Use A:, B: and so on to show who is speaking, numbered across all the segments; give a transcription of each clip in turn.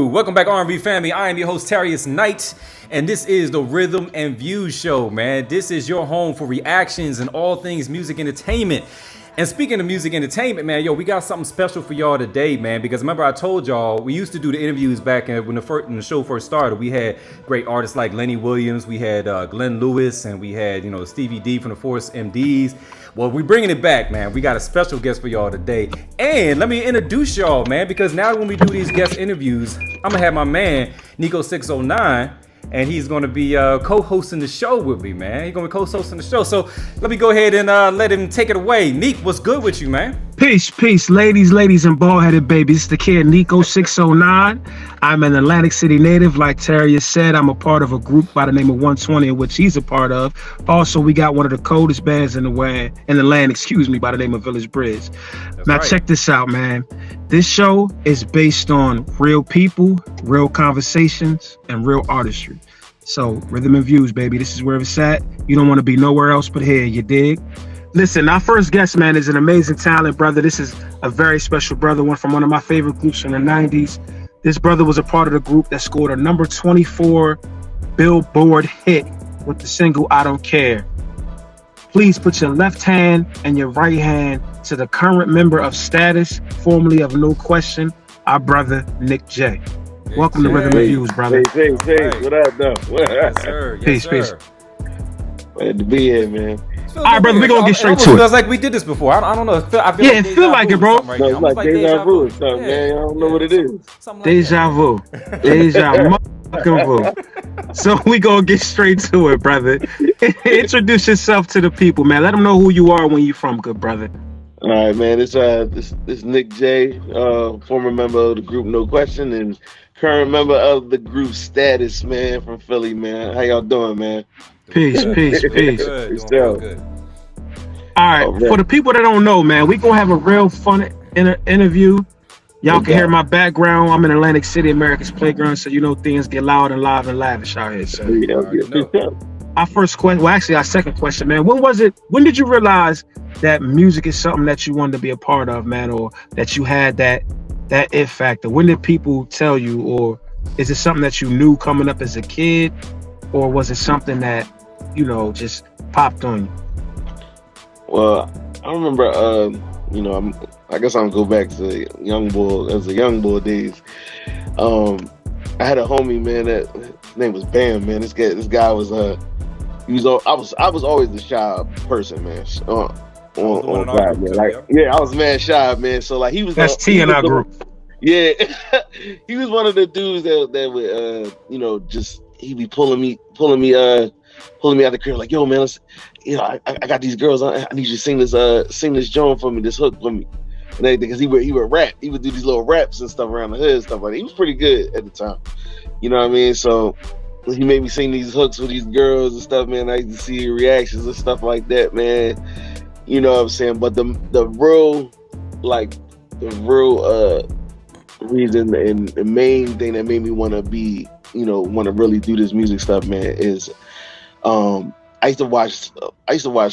A: Welcome back, R&V Family. I am your host, Tarius Knight, and this is the Rhythm and Views Show, man. This is your home for reactions and all things music entertainment. And speaking of music entertainment, man, we got something special for y'all today, man, because remember I told y'all we used to do the interviews back when the show first started. We had great artists like Lenny Williams, we had Glenn Lewis, and we had, Stevie D from the Force MDs. Well, we're bringing it back, man. We got a special guest for y'all today. And let me introduce y'all, man, because now when we do these guest interviews, I'm going to have my man, Nico609, and he's going to be co-hosting the show with me, man. He's going to be co-hosting the show. So let me go ahead and let him take it away. Neek, what's good with you, man?
B: Peace, ladies, and bald-headed babies. It's the kid Nico609. I'm an Atlantic City native. Like Tarius said, I'm a part of a group by the name of 120, in which he's a part of. Also, we got one of the coldest bands in the land, by the name of Village Bridge. Now, check this out, man. This show is based on real people, real conversations, and real artistry. So, Rhythm and Views, baby. This is where it's at. You don't want to be nowhere else but here, you dig? Listen, our first guest, man, is an amazing talent, brother. This is a very special brother, one from one of my favorite groups from the 90s. This brother was a part of the group that scored a number 24 Billboard hit with the single I Don't Care. Please put your left hand and your right hand to the current member of Status, formerly of No Question, our brother, Nick J. Welcome to Rhythm and Views, brother.
C: Hey, what up, though?
A: Yes, sir. Yes,
B: Peace.
C: Glad to be here, man.
B: All right, brother, we're going to get straight to it.
A: Feels like we did this before. I don't know. I
B: feel like it, bro.
A: Right,
C: no, it's like deja vu or something, man. I don't know what it is.
B: Deja vu. So we going to get straight to it, brother. Introduce yourself to the people, man. Let them know who you are, when you from, good brother.
C: All right, man. This Nick J, former member of the group No Question and current member of the group Status, man, from Philly, man. How y'all doing, man?
B: Peace.
A: Good.
B: All right, for the people that don't know, man, we gonna have a real fun interview. Y'all can hear my background. I'm in Atlantic City, America's playground, so things get loud and live and lavish out here. So our first question, our second question, man. When did you realize that music is something that you wanted to be a part of, man, or that you had that it factor? When did people tell you, or is it something that you knew coming up as a kid, or was it something that just popped on you?
C: Well, I remember, I guess I'm gonna go back to young boy days. I had a homie, man, that his name was Bam, man. This guy was I was always the shy person, man. On God, man. Like, I was mad shy, man. So like he was.
B: That's T in our group.
C: Yeah, he was one of the dudes that would just he'd be pulling me out the crib like, yo, man, I got these girls. I need you to sing this joint for me, this hook for me, and everything. Because he would rap. He would do these little raps and stuff around the hood and stuff like that. He was pretty good at the time. You know what I mean? So he made me sing these hooks with these girls and stuff, man. I used to see reactions and stuff like that, man. You know what I'm saying? But the real reason and the main thing that made me want to really do this music stuff, man, is I used to watch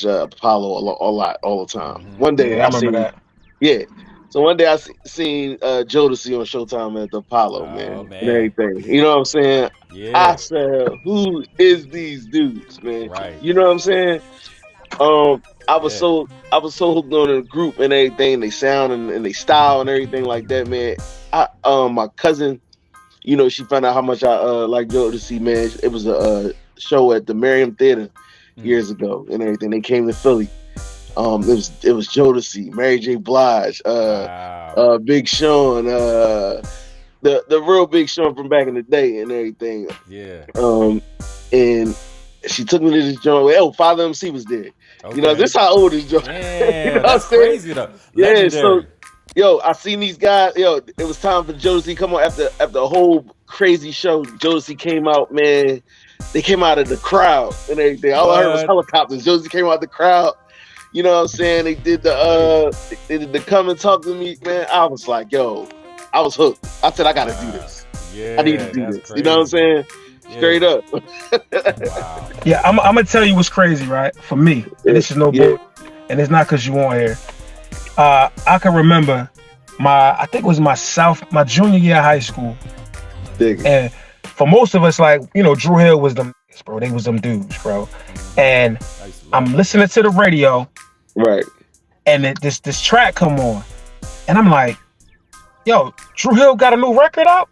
C: Apollo a lot all the time. One day
B: I remember that.
C: Yeah. So one day I seen Jodeci on Showtime at the Apollo, man, and everything. You know what I'm saying?
A: Yeah.
C: I said, who is these dudes, man?
A: Right.
C: You know what I'm saying? I was so hooked on the group and everything, they sound and they style and everything like that, man. My cousin, she found out how much I like Jodeci, man. It was a show at the Merriam Theater years ago and everything. They came to Philly. It was Jodeci, Mary J. Blige, Big Sean, the real Big Sean from back in the day and everything.
A: Yeah.
C: And she took me to this joint. Oh, Father MC was there. Okay. This how old this joint.
A: Man, that's crazy though.
C: Yeah, so I seen these guys. It was time for Jodeci come on after a whole crazy show. Jodeci came out, man. They came out of the crowd and everything. All I heard was helicopters. Jodeci came out the crowd. You know what I'm saying? They did the come and talk to me, man. I was like, I was hooked. I said, I gotta do this.
A: Yeah,
C: I need to do this.
A: Crazy.
C: You know what I'm saying? Straight up.
A: Wow.
B: Yeah, I'm gonna tell you what's crazy, right? For me, and this is no bull, and it's not because you weren't here. I can remember I think it was my junior year of high school.
C: Dig it.
B: And for most of us, like, you know, Drew Hill was them, bro. They was them dudes, bro. And I'm listening to the radio,
C: Right.
B: and this track come on, and I'm like, yo, Drew Hill got a new record out?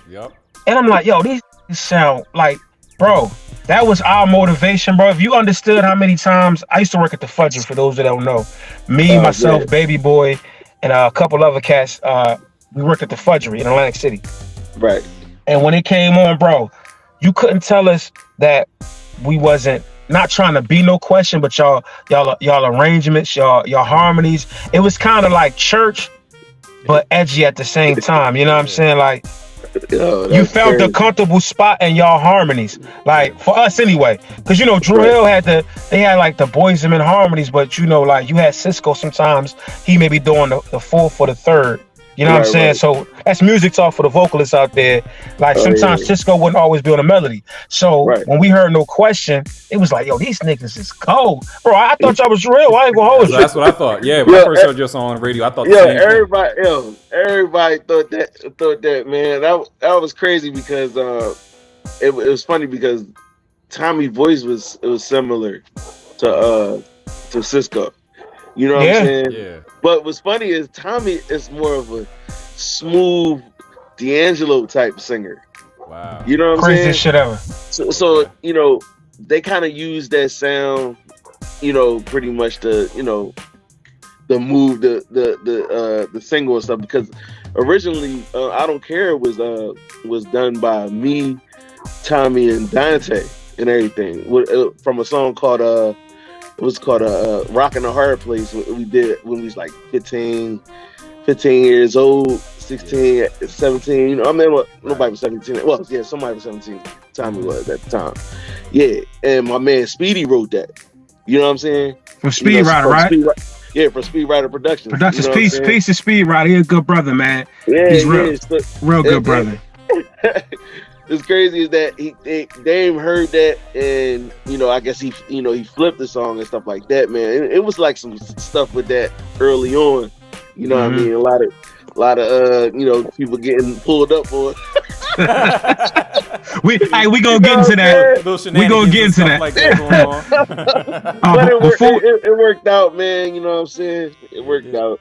A: Yep.
B: And I'm like, yo, these sound like, bro, that was our motivation, bro. If you understood how many times I used to work at the Fudger, for those that don't know, me, myself,
C: yeah.
B: Baby Boy, and a couple other cats, we worked at the Fudgery in Atlantic City.
C: Right.
B: And when it came on, bro, you couldn't tell us that we wasn't not trying to be no question, but y'all arrangements, y'all harmonies. It was kind of like church, but edgy at the same time. You know what I'm saying? Like, you felt the comfortable spot in y'all harmonies. Like, for us anyway. Because, you know, Drew Hill they had like the Boys and Men harmonies, but, you know, like, you had Cisco sometimes. He may be doing the fourth or the third. You know what I'm saying? Right. So that's music talk for the vocalists out there. Like, sometimes Cisco wouldn't always be on a melody. So when we heard No Question, it was like, yo, these niggas is cold. Bro, I thought y'all was real. I ain't gonna hold you.
A: That's what I thought. Yeah, when I first heard your song on the radio, I thought the same thing.
C: Everybody thought that, man. That was crazy because it was funny because Tommy's voice was similar to Cisco. You know what I'm saying? Yeah. But what's funny is Tommy is more of a smooth D'Angelo type singer.
A: Wow.
C: You know what I'm saying?
B: Craziest shit ever.
C: So you know, they kind of use that sound, you know, pretty much to, you know, the move the single and stuff, because originally I Don't Care was done by me, Tommy, and Dante and everything from a song called it was called Rockin' the Hard Place. We did when we was like 15 years old, 16, 17. You know, I mean, nobody was 17. Well, yeah, somebody was 17. Tommy was at the time. Yeah, and my man Speedy wrote that. You know what I'm saying?
B: From Speed Rider, right?
C: From Speed Rider Productions.
B: Productions, peace to Speed Rider. He's a good brother, man.
C: Yeah,
B: he's real good brother.
C: It's crazy is that Dame heard that, and you know, I guess he flipped the song and stuff like that, man. It was like some stuff with that early on, you know what I mean? A lot of you know, people getting pulled up for it. we
B: gonna get into that. We gonna get into that.
A: Like that going on.
C: But it worked out, man. You know what I'm saying? It worked out.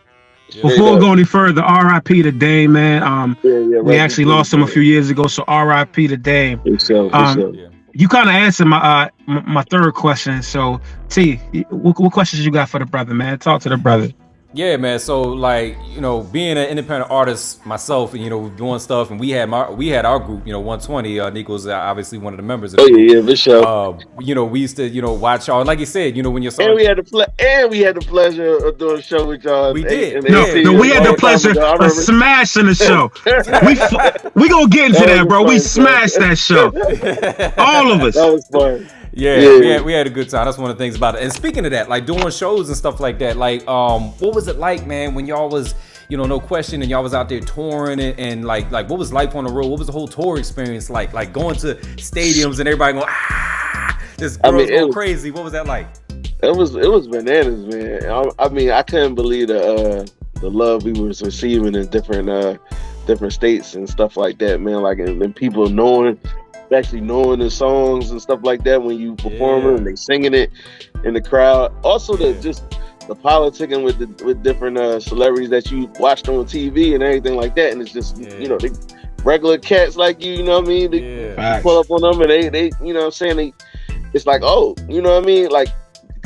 B: Before we go any further, R.I.P. to Dame, man. We actually lost him a few years ago, so R.I.P. to Dame. You kind of answered my third question. So, T, what questions you got for the brother, man? Talk to the brother.
A: Yeah, man. So, like, you know, being an independent artist myself, and you know, doing stuff, and we had our group, you know, 120. Nico's obviously one of the members of the group.
C: For sure.
A: You know, we used to, you know, watch y'all. Like you said, you know, when you're
C: and we had the pleasure of doing a show with y'all.
A: We did.
B: No, we had the pleasure of smashing the show. we gonna get into that, bro. We smashed that show. All of us.
C: That was fun.
A: Yeah, we had a good time. That's one of the things about it. And speaking of that, like doing shows and stuff like that, like what was it like, man, when y'all was, you know, No Question, and y'all was out there touring and like what was life on the road? What was the whole tour experience like? Like going to stadiums and everybody going, just girls going crazy. What was that like?
C: It was bananas, man. I mean, I couldn't believe the love we was receiving in different states and stuff like that, man. Like, and people actually knowing the songs and stuff like that when you perform it and they singing it in the crowd. Also, just the politicking with different celebrities that you watched on TV and everything like that, and it's just you know, they regular cats like you know what I mean? They pull up on them and they you know what I'm saying, it's like, oh, you know what I mean, like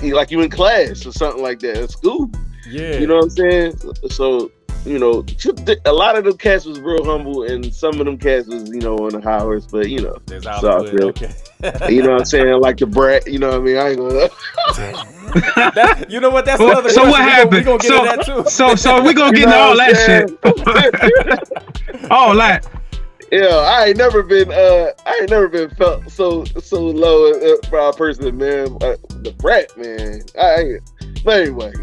C: you in class or something like that at school. You know what I'm saying? So, you know, a lot of them cats was real humble, and some of them cats was, you know, on the high horse, but you know,
A: okay.
C: You know what I'm saying? Like the brat, you know what I mean? I ain't gonna.
A: You know what? That's another.
B: So what happened?
A: We gonna get into that too.
B: So we gonna get into all that shit. All that.
C: Yeah, I ain't never been felt so low by a person, man. The brat, man. But anyway.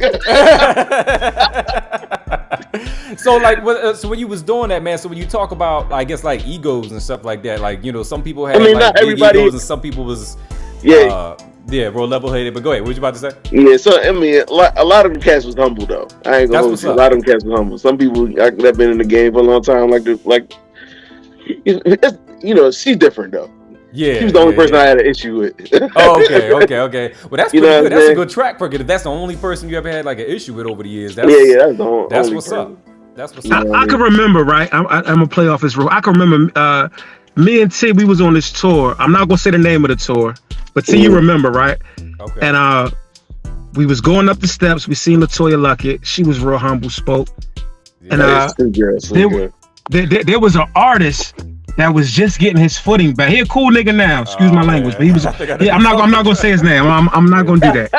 A: So like, so when you was doing that, man. So when you talk about, I guess, like egos and stuff like that, like, you know, some people had not
C: everybody
A: egos, and some people was Yeah, real level-headed. But go ahead. What you about to say?
C: Yeah, so I mean, a lot of them cats was humble though. I ain't gonna hold you. A lot of them cats was humble. Some people that been in the game for a long time, she's different though.
A: Yeah,
C: she was the only person I had an issue with.
A: Oh, okay. Well, that's pretty good. That's a good track record. If that's the only person you ever had like an issue with over the years, that's what's up. That's what's up.
B: I can remember, right? I'm gonna play off his role. I can remember me and T, we was on this tour. I'm not gonna say the name of the tour, but T, you remember, right?
A: Okay.
B: And we was going up the steps. We seen LaToya Luckett. She was real humble, spoke.
A: Yeah.
B: And there was an artist that was just getting his footing back. He a cool nigga now. Excuse my language, but he was. Yeah, I'm not gonna say his name. I'm not gonna do that.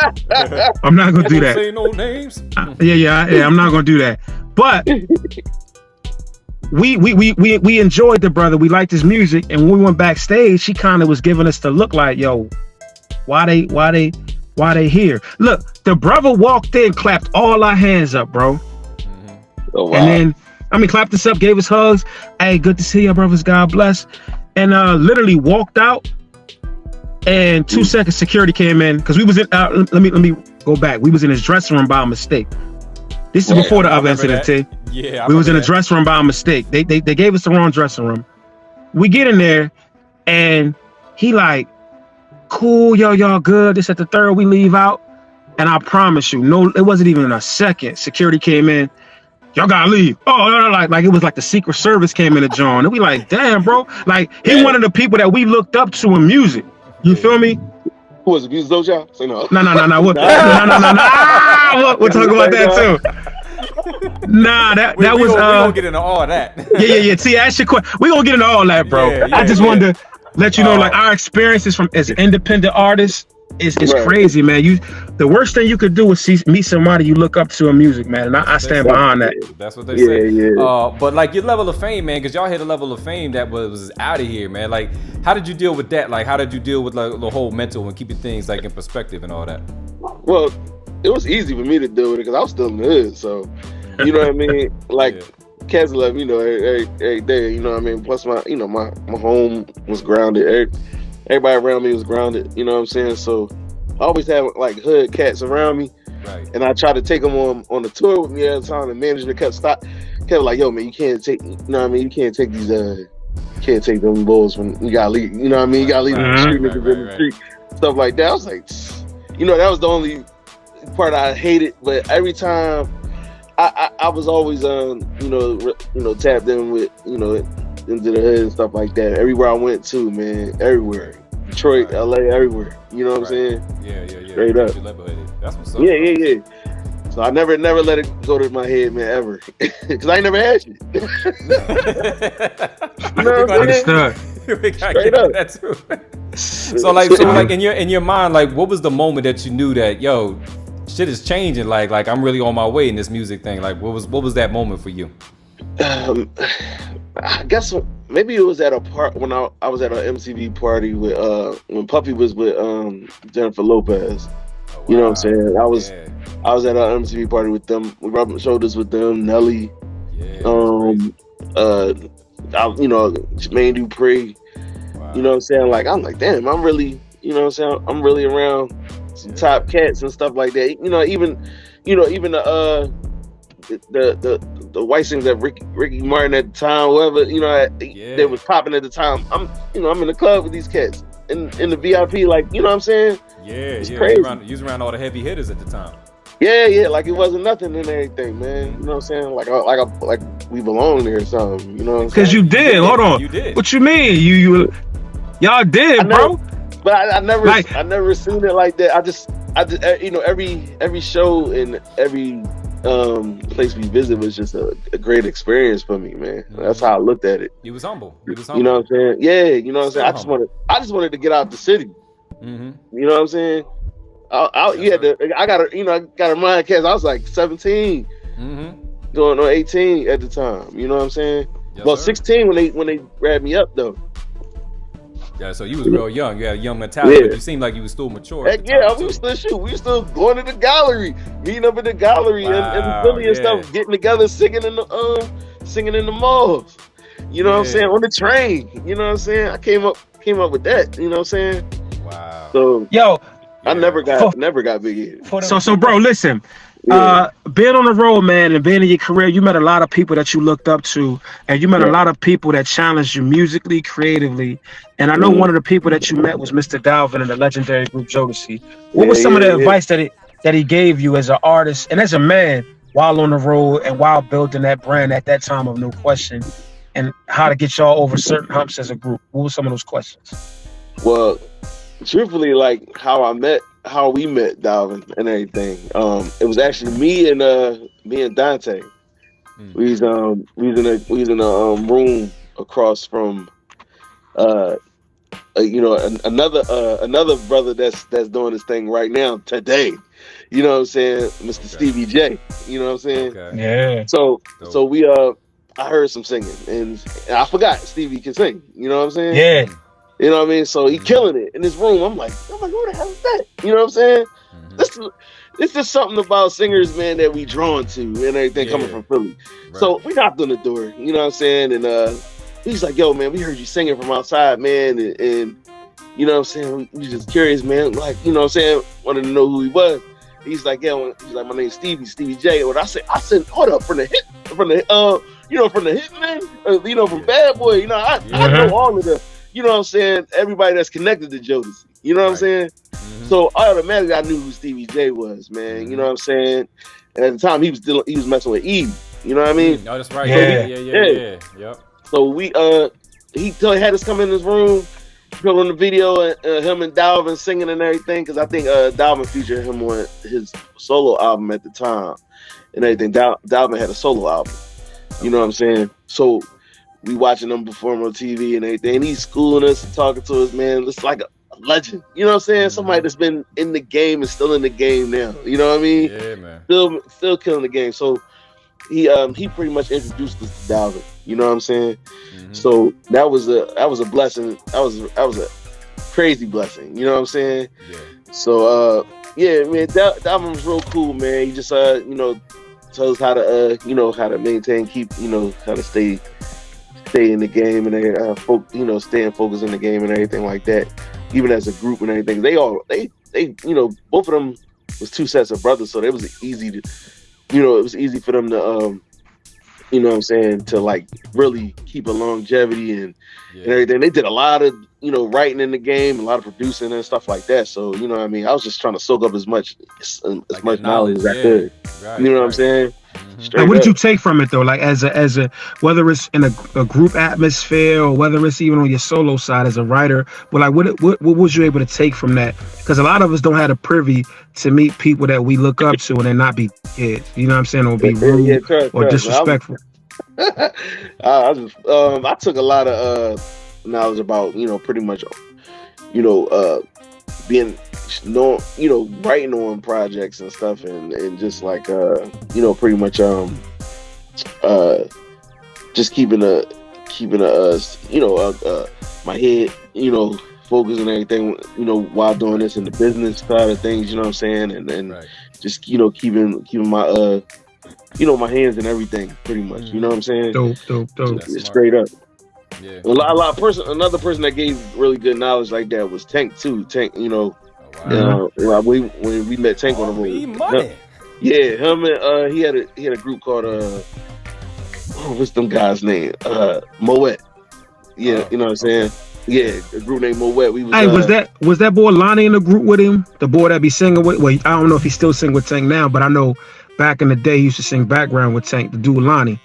B: I'm not gonna do that.
A: Say no names.
B: Yeah. I'm not gonna do that. But we enjoyed the brother. We liked his music, and when we went backstage, she kind of was giving us the look like, yo, why they here? Look, the brother walked in, clapped all our hands up, bro.
A: Mm-hmm.
C: Oh, wow.
B: And then, clapped us up, gave us hugs. Hey, good to see you, brothers. God bless. And literally walked out. And 2 seconds, security came in because we was in. Let me go back. We was in his dressing room by mistake. This is before the other incident, T.
A: Yeah,
B: we was in a dressing room by mistake. They gave us the wrong dressing room. We get in there, and he like, cool, y'all good. This at the third, we leave out. And I promise you, no, it wasn't even a second. Security came in. Y'all gotta leave. Oh, like it was like the Secret Service came in the joint. And we like, damn, bro. Like, he one of the people that we looked up to in music. You feel me?
C: Who was it? Music Doja? Say no.
B: No. No. We'll talk about that too. Nah, that was.
A: We gonna get into all that.
B: Yeah. See, ask your question. We gonna get into all that, bro. I just wanted to let you know, like, our experiences as independent artists is crazy, man. The worst thing you could do is meet somebody you look up to in music, man. And I stand behind that.
A: That's what they say.
C: Yeah.
A: But like your level of fame, man, because y'all hit a level of fame that was out of here, man. Like, how did you deal with that? Like, how did you deal with like the whole mental and keeping things like in perspective and all that?
C: Well, it was easy for me to deal with it because I was still in the hood, so you know what I mean. Like, cats love, every day. You know what I mean. Plus, my home was grounded. Everybody around me was grounded. You know what I'm saying. So I always had like hood cats around me,
A: right?
C: And I tried to take them on the tour with me at the time. And management kept like, yo, man, you can't take. You know what I mean. You can't take these. You can't take them bulls when you gotta leave. You know what I mean. You gotta leave the street niggas in the street, stuff like that. I was like, that was the only part I hated. But every time I was always tapped in with into the hood and stuff like that. Everywhere I went to, man, everywhere, Detroit, LA, everywhere. You know what I'm saying?
A: Yeah.
C: Straight up.
A: That's what's up.
C: Yeah. So I never let it go to my head, man, ever, because I ain't never had shit.
B: Understood.
A: We gotta get into that too. So like in your mind, like, what was the moment that you knew that, yo, shit is changing? Like I'm really on my way in this music thing. Like, what was that moment for you?
C: I guess maybe it was at a part when I was at an MTV party with when Puffy was with Jennifer Lopez. Oh, wow. You know what I'm saying? I was at an MTV party with them, rubbing shoulders with them, Nelly, Jermaine Dupri. Wow. You know what I'm saying? Like, I'm like, damn, I'm really, you know what I'm saying? I'm really around some top cats and stuff like that. Even the white singers that Ricky Martin at the time, whoever, they was popping at the time. I'm in the club with these cats in the VIP, like, you know what I'm saying? It's crazy.
A: You was around all the heavy hitters at the time.
C: Yeah, like it wasn't nothing and everything, man. You know what I'm saying? Like we belong there or something. You know what I'm saying?
B: Because you did. Hold on.
C: You did.
B: What you mean? Y'all did, bro.
C: But I never seen it like that. I just every show and every place we visit was just a great experience for me, man. Mm-hmm. That's how I looked at it.
A: You was humble.
C: You know what I'm saying? Yeah, you know what I'm saying? I just wanted to get out the city.
A: Mm-hmm.
C: You know what I'm saying? I got a mind cast. I was like 17, going on 18 at the time. You know what I'm saying?
A: Yes,
C: well,
A: sir.
C: 16 when they grabbed me up though.
A: Yeah, so you was real young. You had a young mentality, but you seemed like you was still mature.
C: Heck yeah, we still shoot. We were still going to the gallery, meeting up at the gallery and Philly and stuff, getting together, singing in the malls. You know what I'm saying? On the train. You know what I'm saying? I came up with that. You know what I'm saying?
A: Wow.
C: So
B: yo,
C: I never
B: For-
C: got big head.
B: So, bro, listen.
C: Yeah.
B: Being on the road, man, and being in your career, you met a lot of people that you looked up to, and you met a
C: Right.
B: lot of people that challenged you musically, creatively. And I know one of the people that you met was Mr. Dalvin and the legendary group Jodeci. What was some of the advice that he gave you as an artist and as a man while on the road and while building that brand at that time of No Question, and how to get y'all over certain humps as a group? What were some of those questions?
C: Well, truthfully, like how we met Dalvin and everything. It was actually me and Dante. We was in a room across from another brother that's doing this thing right now today. You know what I'm saying, Mr. Stevie J. You know what I'm saying?
A: Okay.
B: Yeah.
C: So we I heard some singing and I forgot Stevie can sing. You know what I'm saying?
B: Yeah.
C: You know what I mean? So he killing it in this room. I'm like, who the hell is that? You know what I'm saying? This is something about singers, man, that we drawn to and everything coming from Philly.
A: Right.
C: So we knocked on the door, you know what I'm saying? And he's like, yo, man, we heard you singing from outside, man. And you know what I'm saying? We just curious, man. Like, you know what I'm saying? Wanted to know who he was. He's like, yeah, he's like, my name's Stevie J. What I said, hold up, from the Hitman, from Bad Boy, you know, I know all of the, you know what I'm saying, everybody that's connected to Jodeci. You know what I'm saying? So automatically I knew who Stevie J was, man. You know what I'm saying? And at the time he was messing with Eve. You know what I mean?
A: Oh, that's right.
B: Yeah.
A: Yep.
C: So we he had us come in his room, put on the video, him and Dalvin singing and everything, because I think Dalvin featured him on his solo album at the time and everything. Dalvin had a solo album. You know what I'm saying? So we watching him perform on TV and everything. And he's schooling us and talking to us, man. It's like a legend. You know what I'm saying? Somebody that's been in the game and still in the game now. You know what I mean?
A: Yeah, man.
C: Still killing the game. So he pretty much introduced us to Dalvin. You know what I'm saying? So that was a blessing. That was a crazy blessing. You know what I'm saying?
A: Yeah.
C: So man, Dalvin was real cool, man. He just tells us how to maintain, keep, how to stay in the game and staying focused in the game and everything like that. Even as a group and everything, they both of them was two sets of brothers, so it was easy for them to you know what I'm saying, to like really keep a longevity and everything. They did a lot of writing in the game, a lot of producing and stuff like that. So you know what I mean, I was just trying to soak up as much knowledge as I could.
A: Right,
C: you know what I'm saying?
B: And what did you take from it though? Like as a whether it's in a group atmosphere or whether it's even on your solo side as a writer, but like what was you able to take from that? Because a lot of us don't have the privy to meet people that we look up to and then not be kids. You know what I'm saying? Or be rude or disrespectful.
C: I took a lot of knowledge about pretty much being writing on projects and stuff and just like pretty much just keeping my head focused and everything while doing this in the business side of things, you know what I'm saying, and just keeping my my hands in everything pretty much, you know what I'm saying.
B: Dope.
C: Straight up.
A: Yeah.
C: Another person that gave really good knowledge like that was Tank too. Tank, when we met Tank on the road. Yeah, him and he had a group called what's them guys' name? Moet. Yeah, you know what I'm saying? Yeah, a group named Moet.
B: Was that boy Lonnie in the group with him? The boy that be singing with, well, I don't know if he still sing with Tank now, but I know back in the day he used to sing background with Tank, the dude Lonnie.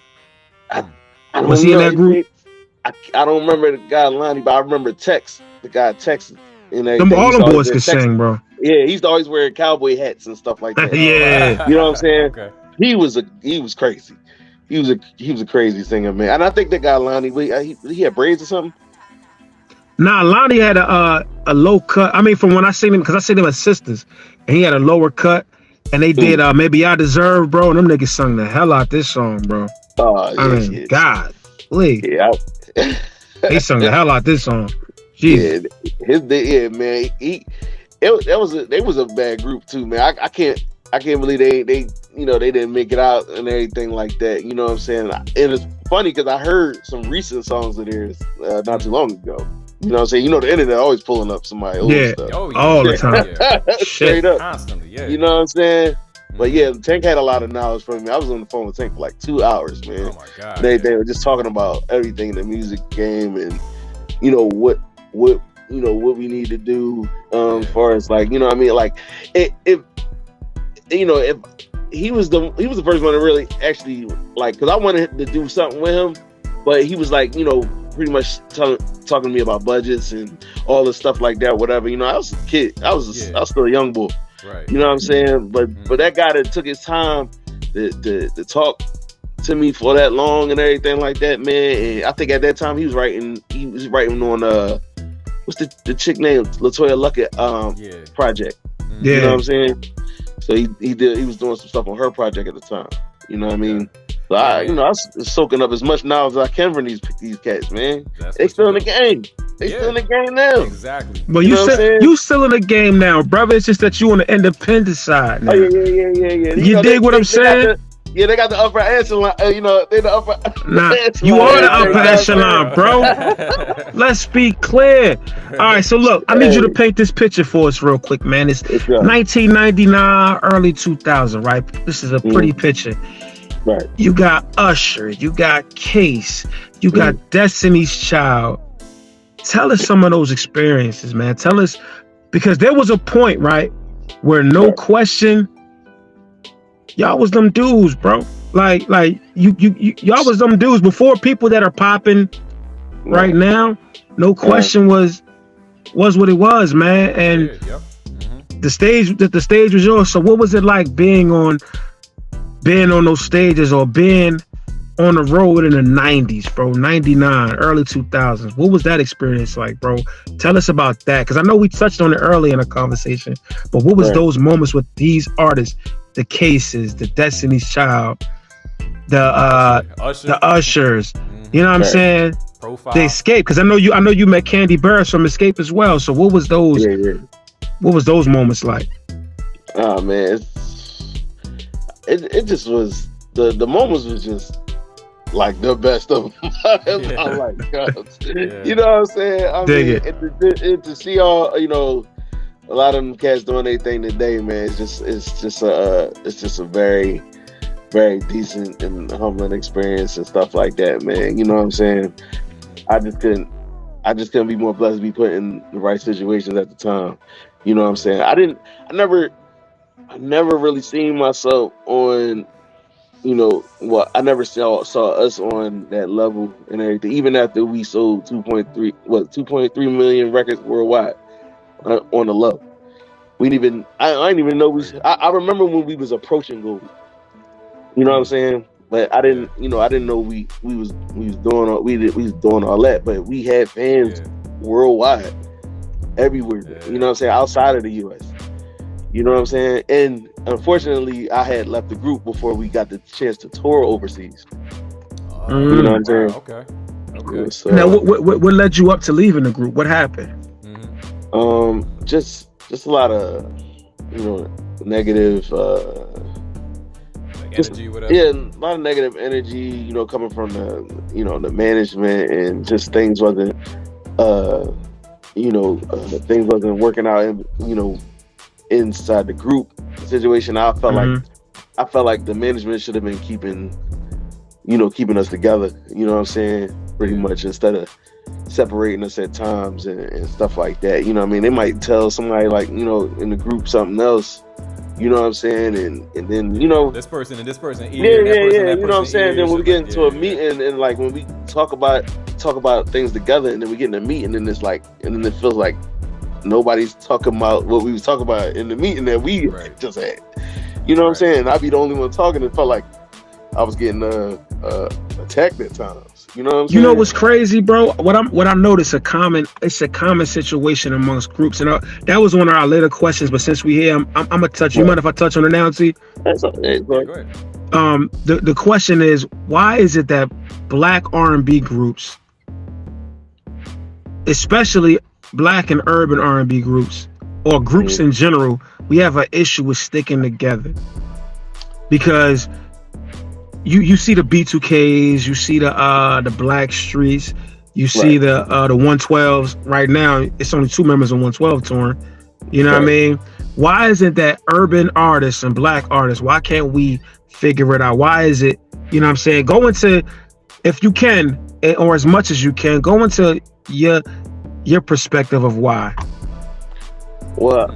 B: Was he in that group?
C: I don't remember the guy Lonnie, but I remember Tex, the guy Texas.
B: All them boys could sing, bro.
C: Yeah, he used to always wear cowboy hats and stuff like that.
B: Yeah.
C: You know what I'm saying?
A: Okay.
C: He was crazy. He was a crazy singer, man. And I think that guy Lonnie, he had braids or something.
B: Nah, Lonnie had a low cut. I mean, from when I seen him, because I seen him as sisters, and he had a lower cut, and they did Maybe I Deserve, bro, and them niggas sung the hell out this song, bro.
C: Oh,
B: I mean, God, Lee.
C: Yeah.
B: They sung the hell out this song. Jesus.
C: Yeah, man. They was a bad group too, man. I can't believe they didn't make it out and everything like that. You know what I'm saying? And it's funny because I heard some recent songs of theirs not too long ago. You know what I'm saying? You know, the internet always pulling up somebody old stuff.
A: Oh, yeah.
B: All the time.
A: Yeah.
C: Straight up.
A: Constantly, yeah.
C: You know what I'm saying? But yeah, Tank had a lot of knowledge from me. I was on the phone with Tank for like 2 hours, man.
A: Oh my God.
C: They were just talking about everything in the music game and what we need to do as far as like, you know what I mean? Like if if he was the first one to really actually like, because I wanted to do something with him, but he was like, pretty much talking to me about budgets and all this stuff like that, whatever. I was a kid. I was still a young boy.
A: Right.
C: You know what I'm saying? But that guy that took his time to talk to me for that long and everything like that, man. And I think at that time he was writing on what's the chick name? LaToya Luckett project.
B: Yeah.
C: You know what I'm saying? So he was doing some stuff on her project at the time. You know what I mean? So I was soaking up as much knowledge as I can from these cats, man. They still in the game. They still in the game now.
A: Exactly.
B: But you still in the game now, brother. It's just that you on the independent side now.
C: Oh yeah.
B: You dig what I'm saying?
C: They got the upper echelon. They the upper.
B: Nah, you are the upper echelon, bro. Let's be clear. All right, so look, I need you to paint this picture for us real quick, man. It's 1999, early 2000, right? This is a pretty picture.
C: Right.
B: You got Usher, you got Case, you got Destiny's Child. Tell us some of those experiences, man. Tell us, because there was a point, right, where no question, y'all was them dudes, bro. Like y'all was them dudes before people that are popping right now. No question was what it was, man. And the stage was yours. So what was it like being on those stages or being on the road in the 90s, bro? 99, early 2000s. What was that experience like, bro? Tell us about that, because I know we touched on it early in the conversation, but what was those moments with these artists, the Cases, the Destiny's Child, the Ushers, you know what I'm saying?
A: Profile.
B: The Escape, because I know you met Candy Burris from Escape as well. So what was those? What was those moments like?
C: Oh man, it just was the moments was just like the best of my life. You know what I'm saying? I
B: Dig
C: mean,
B: it.
C: and to see all a lot of them cats doing their thing today, man. It's just a very, very decent and humbling experience and stuff like that, man. You know what I'm saying? I just couldn't be more blessed to be put in the right situations at the time. You know what I'm saying? I never really seen myself on, I never saw us on that level and everything. Even after we sold 2.3 million records worldwide on the low. I didn't even know I remember when we was approaching gold. You know what I'm saying? But I didn't know we was doing all that. But we had fans worldwide, everywhere. You know what I'm saying? Outside of the U.S. You know what I'm saying? And unfortunately, I had left the group before we got the chance to tour overseas. You know what I'm saying?
A: Okay.
C: So,
B: now, what led you up to leaving the group? What happened?
C: Just a lot of, negative.
A: Energy, whatever.
C: Yeah, a lot of negative energy. Coming from the management, and just things wasn't, things wasn't working out. Inside the group situation, I felt like the management should have been keeping us together. You know what I'm saying? Pretty much, instead of separating us at times and stuff like that. You know what I mean? They might tell somebody like, in the group something else. You know what I'm saying? And then,
A: this person and this person.
C: Yeah. You know what I'm saying? Then when we get into a meeting and like when we talk about things together, and then we get in a meeting and it's like, and then it feels like nobody's talking about what we was talking about in the meeting that we just had. You know what I'm saying? I'd be the only one talking. It felt like I was getting attacked at times. You know what I'm saying?
B: You know what's crazy, bro? What I noticed it's a common situation amongst groups, and that was one of our later questions. But since we here, I'm gonna touch. You mind if I touch on it now, T?
C: That's okay. Go ahead.
B: The question is, why is it that Black R&B groups, especially Black and urban R&B groups, or groups in general, we have an issue with sticking together? Because you see the B2Ks, you see the Black Streets, You see the 112s right now. It's only 2 members on 112 touring. You know what I mean? Why isn't that urban artists and black artists? Why can't we figure it out? Why is it? You know what I'm saying? Go into, if you can, or as much as you can, go into your perspective of why.
C: Well,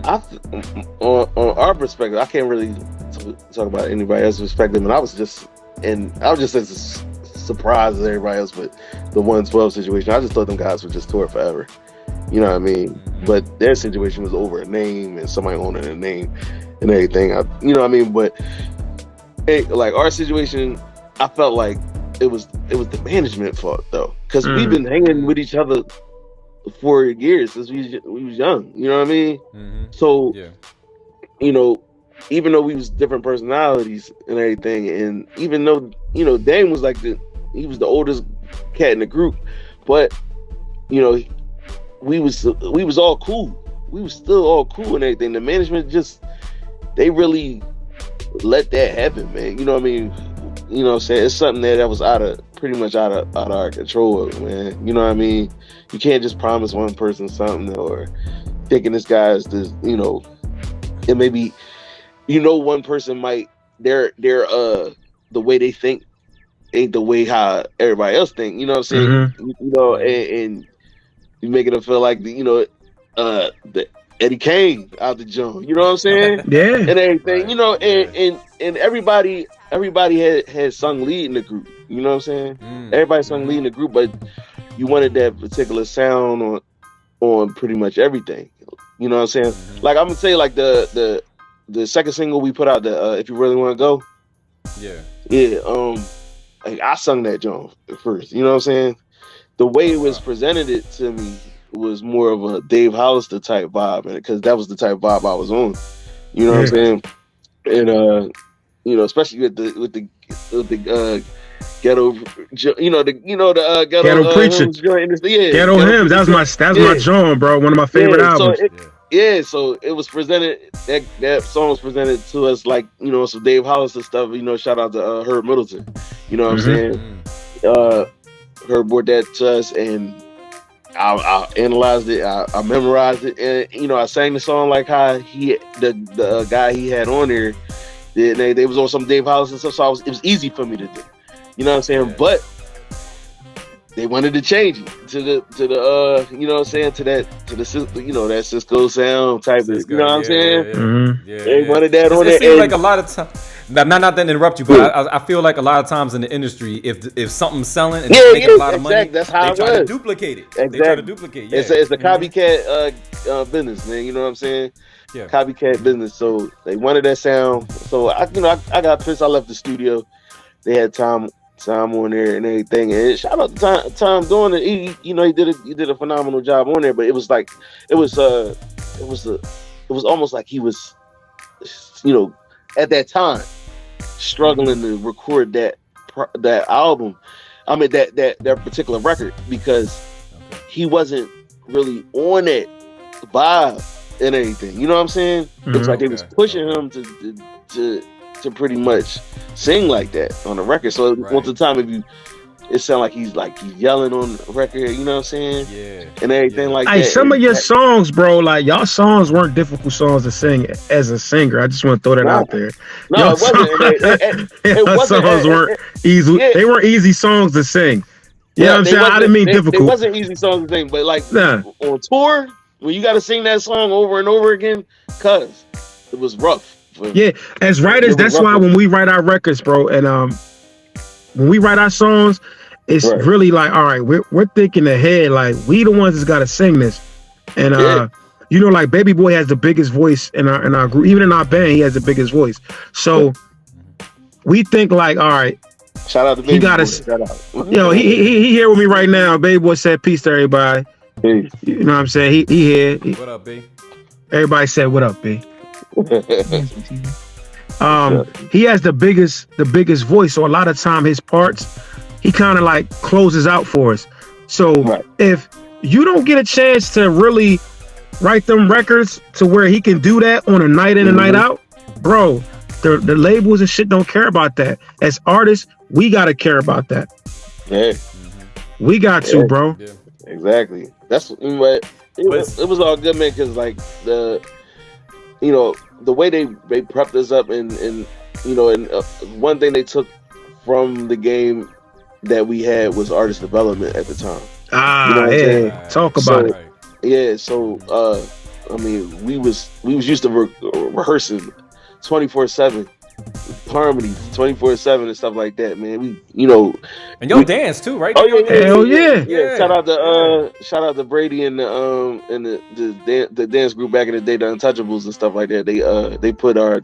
C: on our perspective, I can't really talk about anybody else's perspective, and I was just as surprised as everybody else with the 112 situation. I just thought them guys would just tour forever. You know what I mean? But their situation was over a name and somebody owning a name and everything. You know what I mean? But like our situation, I felt like it was the management fault though, because we've been hanging with each other for years since we was young. You know what I mean? So, you know, even though we was different personalities and everything, and even though, you know, Dame was like he was the oldest cat in the group, but you know, we was all cool. We was still all cool and everything. The management they really let that happen, man. You know what I mean? You know what I'm saying? It's something that was pretty much out of our control, man. You know what I mean? You can't just promise one person something or thinking this guy is this, you know, it may be, you know, one person might, they're the way they think ain't the way how everybody else think, you know what I'm saying? You know, and you making them feel like the Eddie Kane out the joint, you know what I'm saying?
B: Yeah.
C: And everything, you know, and everybody had sung lead in the group, you know what I'm saying? Everybody sung lead in the group, but you wanted that particular sound on pretty much everything, you know what I'm saying? Like I'm gonna say, like the second single we put out, the If You Really Want to Go, like I sung that joint first, you know what I'm saying? The way it was presented it to me was more of a Dave Hollister type vibe, because that was the type of vibe I was on. You know what I'm saying? And you know, especially with the ghetto, you know, the ghetto
B: preaching, ghetto hymns. That's my genre, bro. One of my favorite albums.
C: So it was presented. That song was presented to us like, you know, some Dave Hollister stuff. You know, shout out to Herb Middleton. You know what I'm saying? Herb brought that to us, and I analyzed it, I memorized it, and you know, I sang the song like how the guy he had on there, they was on some Dave Hollister stuff, so it was easy for me to do. You know what I'm saying? But they wanted to change it to the you know what I'm saying, to the you know, that Cisco sound type of, you know what I'm saying? They wanted that on there.
A: It seems like a lot of times. Not to interrupt you, but I feel like a lot of times in the industry, if something's selling and it's making a lot of money,
C: that's how
A: they try to duplicate it.
C: Exactly.
A: They try to duplicate. Yeah.
C: It's a copycat business, man. You know what I'm saying? Yeah. Copycat business. So they wanted that sound. So I got pissed. I left the studio. They had time on there and everything. And shout out to Tom doing it. He did a phenomenal job on there. But it was like it was almost like he was, you know, at that time struggling to record that album. I mean that particular record, because he wasn't really on that vibe and everything. You know what I'm saying? It's like they was pushing him to pretty much sing like that on the record. So most of the time, it sound like he's yelling on the record, you know what I'm saying? Yeah. And everything like that.
B: Some of your songs, bro, like y'all songs weren't difficult songs to sing as a singer. I just want to throw that out there.
C: No, it wasn't.
B: Your songs weren't easy. They weren't easy songs to sing. You know what I'm saying? I didn't mean difficult.
C: It wasn't easy songs to sing, but like on tour, when you got to sing that song over and over again, cause it was rough.
B: Yeah, as writers, that's why when we write our records, bro, and when we write our songs, it's really like, all right, we're thinking ahead, like we the ones that's got to sing this, and you know, like Baby Boy has the biggest voice in our group, even in our band, he has the biggest voice. So we think like, all right,
C: shout out to Baby Boy. Shout out.
B: Yo, he here with me right now. Baby Boy said peace to everybody. Peace. You know what I'm saying? He here.
A: What up, B?
B: Everybody said what up, B. He has the biggest voice, so a lot of time his parts he kind of like closes out for us. So if you don't get a chance to really write them records to where he can do that on a night in and night out, bro, the labels and shit don't care about that. As artists, we gotta care about that. We got to, bro.
A: Yeah.
C: Exactly. That's what it was all good, man. Because like the way they prepped us up, and one thing they took from the game that we had was artist development at the time.
B: Talk about it.
C: Yeah, so I mean, we was used to rehearsing 24/7, harmonies 24/7 and stuff like that, man. We
A: and y'all dance too, right?
C: Oh yeah,
B: hell yeah.
C: Shout out to Brady and the dance group back in the day, the Untouchables and stuff like that. They put our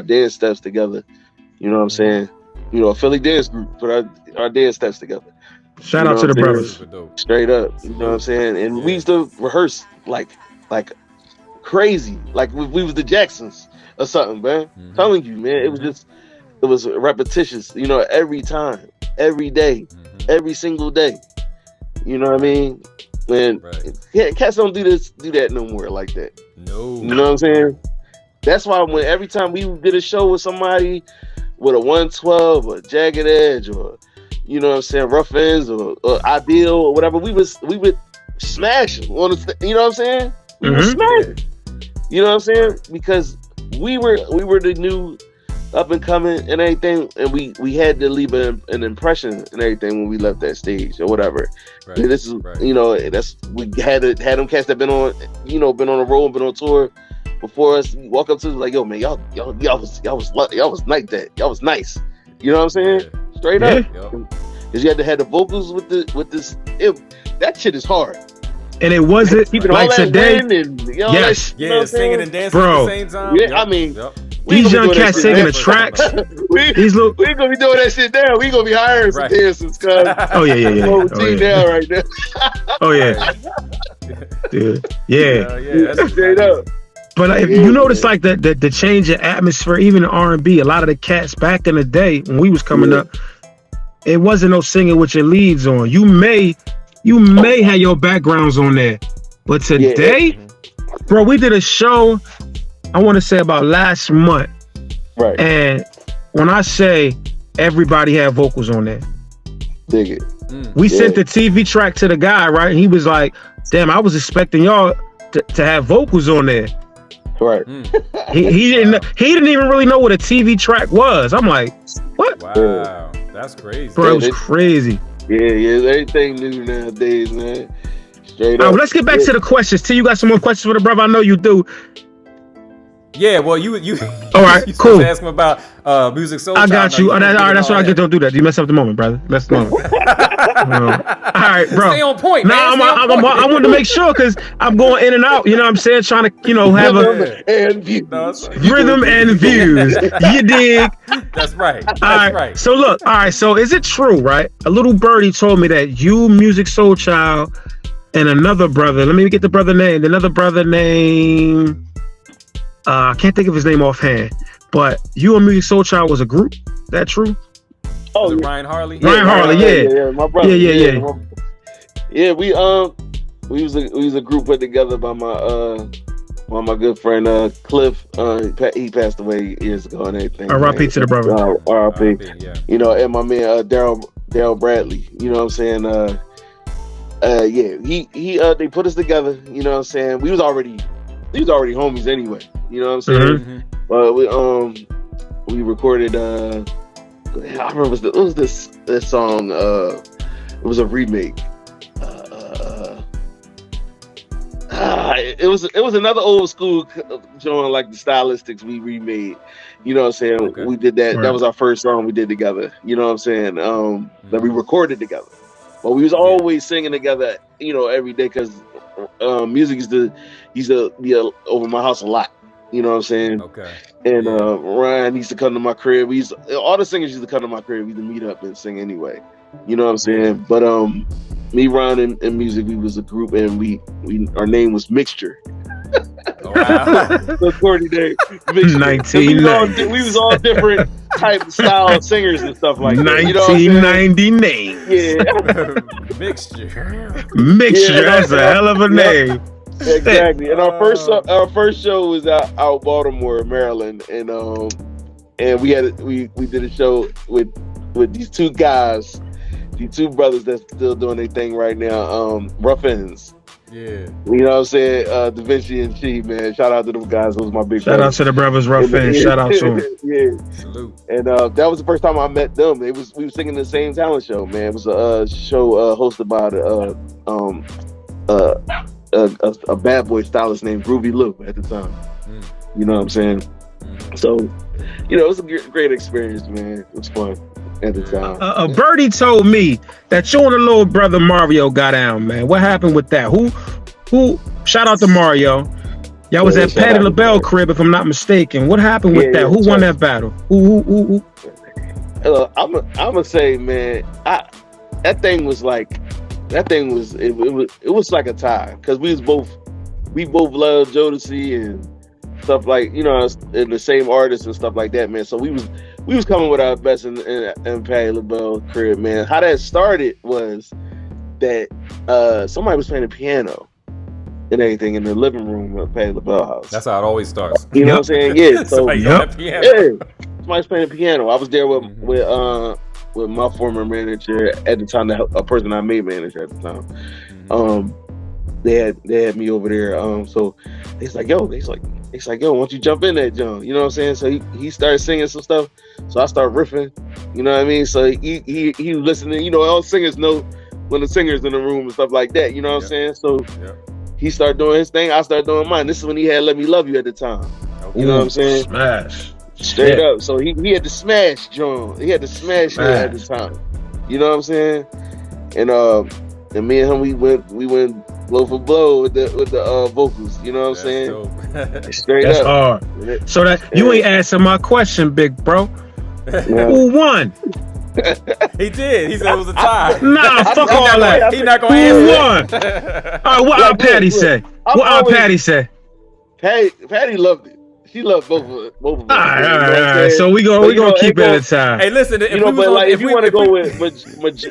C: dance steps together. You know what I'm saying? A Philly dance group put our dance steps together.
B: Shout out to the brothers.
C: Straight up, you know what I'm saying? And we used to rehearse like crazy, like we was the Jacksons or something, man. Telling you, man, it was repetitious, every time, every day, every single day. You know what I mean? And cats don't do that no more like that.
A: No.
C: You know what I'm saying? That's why every time we did a show with somebody with a 112 or Jagged Edge or you know what I'm saying, Rough Ends or Ideal or whatever, we would smash them. You know what I'm saying? We would smash them. You know what I'm saying? Because we were the new up and coming and everything, and we had to leave an impression and everything when we left that stage or whatever.
A: Right.
C: And this is that's we had them cats that been on been on a road, been on tour before us. Walk up to us like, yo man, y'all was like that. Y'all was nice. You know what I'm saying? Straight up. Because you had to have the vocals with this. That shit is hard.
B: And it wasn't like today.
C: Yes.
A: Singing and dancing
B: bro.
A: at the same time.
C: Yeah, I mean,
B: these young cats singing the tracks.
C: we ain't gonna be doing that shit now. We gonna be hiring some dancers, cuz.
B: Oh yeah.
C: Now right now.
B: Oh yeah. Dude. Yeah.
A: That's
C: straight up.
B: But if you notice, like the change in atmosphere, even in R&B, a lot of the cats back in the day when we was coming up, it wasn't no singing with your leads on. You may have your backgrounds on there, but today, bro, we did a show. I want to say about last month,
C: right?
B: And when I say everybody had vocals on there,
C: dig it.
B: We sent the TV track to the guy, right? He was like, "Damn, I was expecting y'all to have vocals on there."
C: Right.
B: He didn't even really know what a TV track was. I'm like, what?
A: Wow, that's crazy.
B: Bro, it was crazy.
C: Yeah, everything new nowadays, man. Straight
B: All
C: up.
B: right, let's get back to the questions. T, you got some more questions for the brother? I know you do.
A: Yeah, well, you
B: all right,
A: you
B: cool.
A: Ask him about music soul.
B: I got you. All right, that's what I get. Don't do that. You mess up the moment, brother. Mess the moment. All right, bro.
A: Stay on point.
B: Nah, I wanted to make sure because I'm going in and out. You know what I'm saying? Trying to, have rhythm and views. You dig?
A: That's right.
B: All right. So look. All right. So is it true? Right? A little birdie told me that you, Music Soul Child, and another brother. Let me get the brother name. Another brother named. I can't think of his name offhand, but you and Music Soul Child was a group. That true?
C: Oh,
A: Ryan Harley.
B: Ryan Harley, yeah,
C: my brother.
B: Yeah.
C: We was a group put together by my good friend Cliff. He passed away years ago and everything.
B: R.I.P. to the brother.
C: R.I.P.
A: Yeah.
C: And my man Daryl Bradley. You know what I'm saying? They put us together. You know what I'm saying? We was already homies anyway. You know what I'm saying? But we recorded. I remember it was this song. It was a remake. It was another old school joint, like the stylistics we remade. You know what I'm saying?
A: Okay.
C: We did that.
B: Right.
C: That was our first song we did together. You know what I'm saying? That we recorded together. But we was always singing together. Every day because music used to be over my house a lot. You know what I'm saying?
A: Okay.
C: And Ryan used to come to my crib. All the singers used to come to my crib. We used to meet up and sing anyway. You know what I'm saying? But me, Ryan, and music, we was a group, and we our name was Mixture.
A: Oh, wow.
C: The corny name, Mixture.
B: 1990.
C: We was all different type of style of singers and stuff like that.
B: 1990 name.
C: Yeah.
B: Mixture. That's a hell of a name.
C: Exactly. And our first show was out Baltimore, Maryland, and we did a show with these two guys The two brothers that's still doing their thing right now, Rough Ends.
A: Yeah.
C: You know what I'm saying? Da Vinci and Chi, man. Shout out to them guys. Those my big
B: Shout
C: brothers.
B: out to the brothers Rough Ends. Shout out to them.
C: Yeah.
A: Salute.
C: And that was the first time I met them. We were singing the same talent show, man. It was a show hosted by a bad boy stylist named Groovy Lou at the time. You know what I'm saying? So, you know, it was a great experience, man. It was fun at the time.
B: Birdie told me that you and the little brother Mario got down, man. What happened with that? Who? Shout out to Mario. Y'all was at Patty LaBelle crib, if I'm not mistaken. What happened with that? Who won that battle? Who?
C: I'm gonna say, man, that thing was like it was like a tie, because we both loved Jodeci and stuff, like, you know, and the same artists and stuff like that, man. So we was coming with our best in Patty LaBelle crib, man. How that started was that somebody was playing the piano and everything in the living room of Patty LaBelle house.
A: That's how it always starts.
C: You know what I'm saying? Yeah. So
A: yeah,
C: somebody's playing the piano. I was there with my former manager at the time, a person I made manager at the time. They had me over there. So it's like, yo, why don't you jump in that John? You know what I'm saying? So he started singing some stuff. So I started riffing. You know what I mean? So he was listening. You know, all singers know when the singer's in the room and stuff like that. You know what I'm saying? So he started doing his thing. I started doing mine. This is when he had Let Me Love You at the time. You know what I'm saying?
B: Smash.
C: Straight up. So he had to smash John. He had to smash it at the time. You know what I'm saying? And me and him, we went blow for blow with the vocals. You know what I'm saying? Straight
B: That's
C: up.
B: Hard. So that you ain't answering my question, big bro. Who won?
A: He did. He said it was a tie.
B: Nah, fuck all that.
A: He not gonna
B: Who
A: answer.
B: won? All right, what our Patty say? What our Patty say?
C: Patty loved it. She loved both of us.
B: All right. So we gonna keep it at a time.
A: Hey, listen.
C: If you want to go with,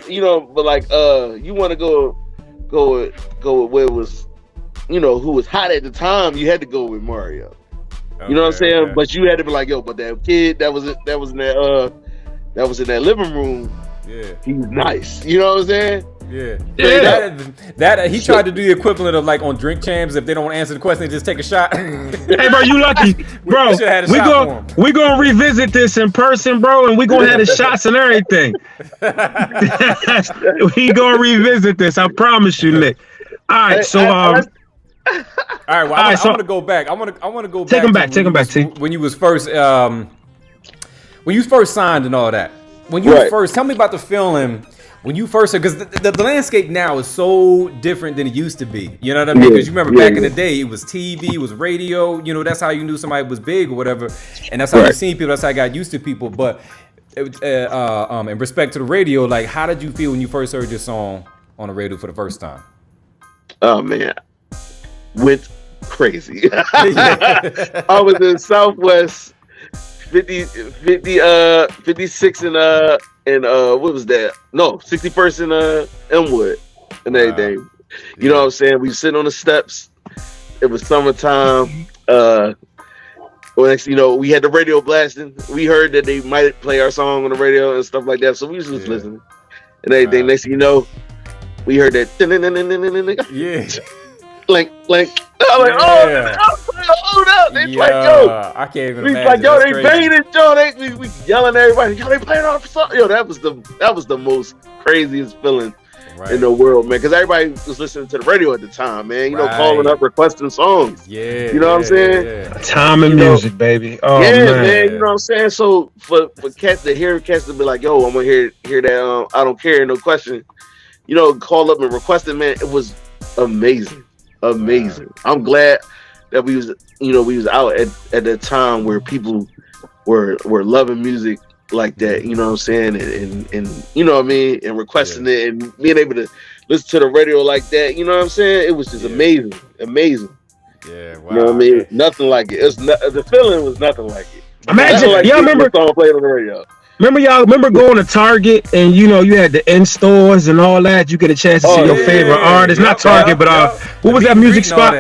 C: you know, but like you want to go with where it was, you know, who was hot at the time, you had to go with Mario. You know what I'm saying? Okay. But you had to be like, yo, but that kid that was in that living room. Yeah, he's nice. You know what I'm saying?
A: Yeah. That he tried to do the equivalent of like on Drink Champs. If they don't answer the question, they just take a shot.
B: Hey, bro, you lucky, bro. We gonna revisit this in person, bro, and we gonna have the shots and everything. We gonna revisit this. I promise you, Nick. All right, so
A: all right. Well, I want to go back. I want to go back.
B: Take him back.
A: When you was first, when you first signed and all that. When you first, tell me about the feeling. When you first, because the landscape now is so different than it used to be. You know what I mean? Because you remember back in the day, it was TV, it was radio. You know, that's how you knew somebody was big or whatever. And that's how you seen people. That's how I got used to people. But in respect to the radio, like, how did you feel when you first heard this song on the radio for the first time?
C: Oh, man. Went crazy. I was in Southwest 56 and what was that? No, 61st and Elmwood and everything. You know what I'm saying? We sitting on the steps. It was summertime. Well, next, you know, we had the radio blasting. We heard that they might play our song on the radio and stuff like that. So we was just listening and everything. Next thing you know, we heard that. Link. I'm like, hold up. They like, yo.
A: I can't even
C: imagine. Like, yo, they banging, yo. We yelling at everybody. Yo, they playing off song. Yo, that was the most craziest feeling in the world, man. Because everybody was listening to the radio at the time, man. You know, calling up, requesting songs. Yeah. You know what I'm saying?
B: Yeah. Time and music, baby. Oh,
C: man. You know what I'm saying? So for cats to hear cats to be like, yo, I'm gonna hear that. I don't care, no question. You know, call up and request it, man. It was amazing. Wow. I'm glad that we was out at that time where people were loving music like that, you know what I'm saying, and you know what I mean, and requesting it and being able to listen to the radio like that, you know what I'm saying. It was just amazing. Yeah, wow. You know what I mean? Nothing like it. The feeling was nothing like it.
B: Imagine,
C: like
B: y'all remember
C: song played on the radio.
B: Remember going to Target and you had the in stores and all that. You get a chance to see your favorite artist. Not Target, but what was that music spot?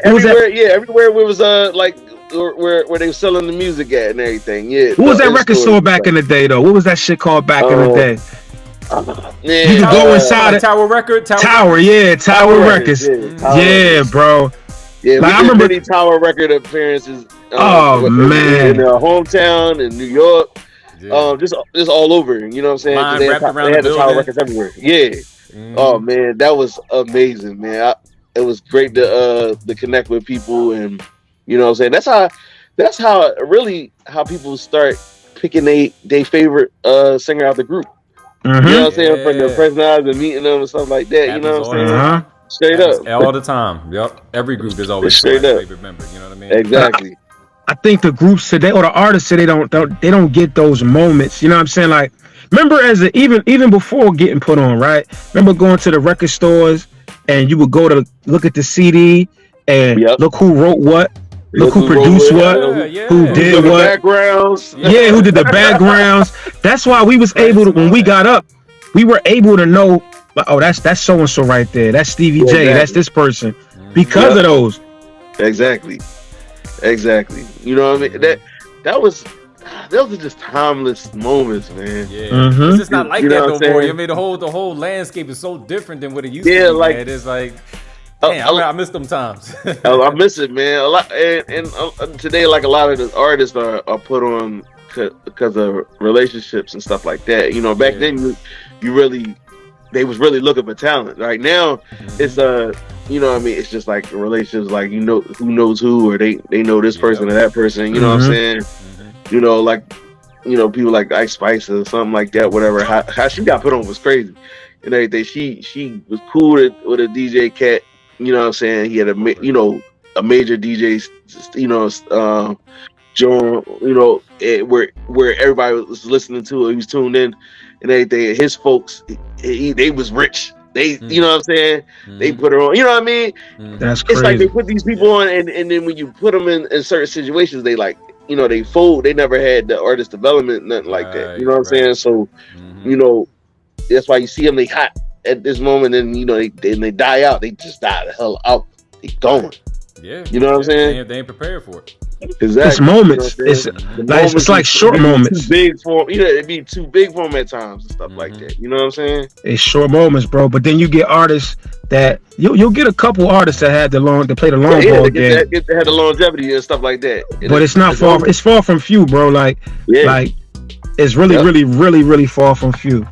C: Everywhere where it was like where they were selling the music at and everything. Yeah.
B: What was that record store back in the day though? What was that shit called back in the day?
C: Yeah,
B: You could go inside
A: like Tower Record,
B: Tower Records. Yeah, bro.
C: Yeah,
B: like,
C: we
B: I
C: did
B: remember
C: many Tower Record appearances.
B: Oh, man.
C: In our hometown, in New York,
A: Yeah.
C: just all over. You know what I'm saying? 'Cause
A: Line wrapped around
C: they had
A: the
C: the Tower
A: building.
C: Records everywhere. Yeah.
A: Mhm.
C: Oh man, that was amazing, man. It was great to connect with people, and you know what I'm saying. That's how really how people start picking they favorite singer out the group. You know what I'm saying? From the
A: Yeah.
C: personalities and meeting them and stuff like that. You know
A: Happens
C: what
A: all
C: I'm
A: the
C: saying?
A: time.
C: Straight
A: Happens
C: up.
A: all the time. Yep. Every group there's always
C: Straight
A: somebody's
C: up.
A: favorite member. You know what I mean?
C: Exactly.
B: I think the groups today or the artists today they don't get those moments. You know what I'm saying? Like, remember even before getting put on, right? Remember going to the record stores and you would go to look at the CD and look who wrote what, look who produced what, who did what,
C: backgrounds.
B: Yeah, who did the backgrounds. That's why we was able to, when we got up, we were able to know, oh, that's so and so right there. That's Stevie J.
C: Exactly.
B: That's this person because of those.
C: Exactly. You know what I mean? Those are just timeless moments, man.
A: Yeah,
B: Mm-hmm.
A: it's just not like
C: You know
A: that
C: what
A: no
C: I'm
A: more.
C: saying?
A: I mean, the whole landscape is so different than what it used
C: Yeah,
A: to be.
C: like-
A: Man. It's like, damn, I miss them times.
C: I miss it, man. A lot, and today, like a lot of the artists are put on because of relationships and stuff like that. You know, back then they was really looking for talent. Right now, it's you know what I mean? It's just like relationships, like, you know, who knows who, or they know this person or that person. You know what I'm saying? You know, like, you know, people like Ice Spice or something like that. Whatever. How she got put on was crazy and everything. She was cool with a DJ Cat. You know what I'm saying? He had a major DJ. You know, John. You know, where everybody was listening to it. He was tuned in and everything. His folks, they was rich. They, you know what I'm saying? They put her on. You know what I mean?
B: That's crazy.
C: It's like they put these people on, and then when you put them in certain situations, they like, you know, they fold. They never had the artist development, nothing like that. You know what I'm saying? So, you know, that's why you see them. They hot at this moment, and you know, they die out. They just die the hell out. They gone.
A: Yeah,
C: you know what I'm saying?
A: They ain't prepared for it.
C: Exactly.
B: It's moments.
C: You know
B: It's like short moments.
C: Too big for them. You know, it'd be too big for them at times and stuff like that. You know what I'm saying?
B: It's short moments, bro. But then you get artists that you'll get a couple artists that play the long ball game.
C: They had the longevity and stuff like that.
B: But it's not far. It's far from few, bro. Like it's really far from few.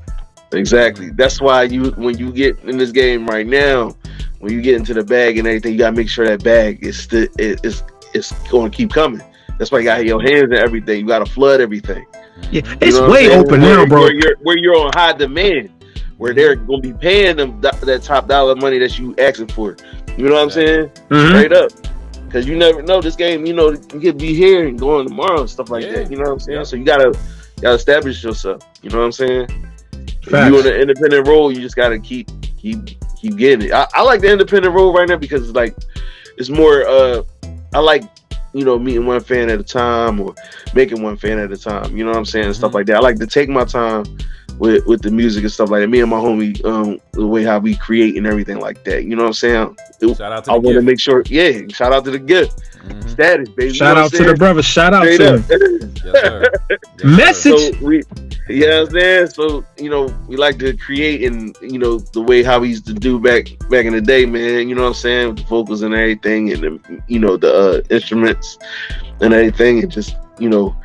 C: Exactly. That's why when you get in this game right now, when you get into the bag and everything, you gotta make sure that bag is going to keep coming. That's why you got your hands in everything. You got to flood everything.
B: Yeah, it's way open now, bro.
C: Where you're on high demand, where they're going to be paying them that top dollar money that you asking for. You know what I'm saying? Straight up. Because you never know this game. You know, you could be here and going tomorrow and stuff like that. You know what I'm saying? So you gotta establish yourself. You know what I'm saying? If you in an independent role, you just gotta keep getting it. I like the independent role right now because it's like it's more. I like, you know, meeting one fan at a time or making one fan at a time. You know what I'm saying? And stuff like that. I like to take my time with the music and stuff like that. Me and my homie, the way how we create and everything like that. You know what I'm saying?
A: Shout out to
C: I want to make sure. Yeah, shout out to the gift. Status, baby.
B: Shout out to the brother. Shout out to him.
A: Yes, sir.
B: Message.
C: So you know what I'm saying? So, you know, we like to create and, you know, the way how we used to do back in the day, man. You know what I'm saying? With the vocals and everything and, you know, the instruments and everything and just, you know,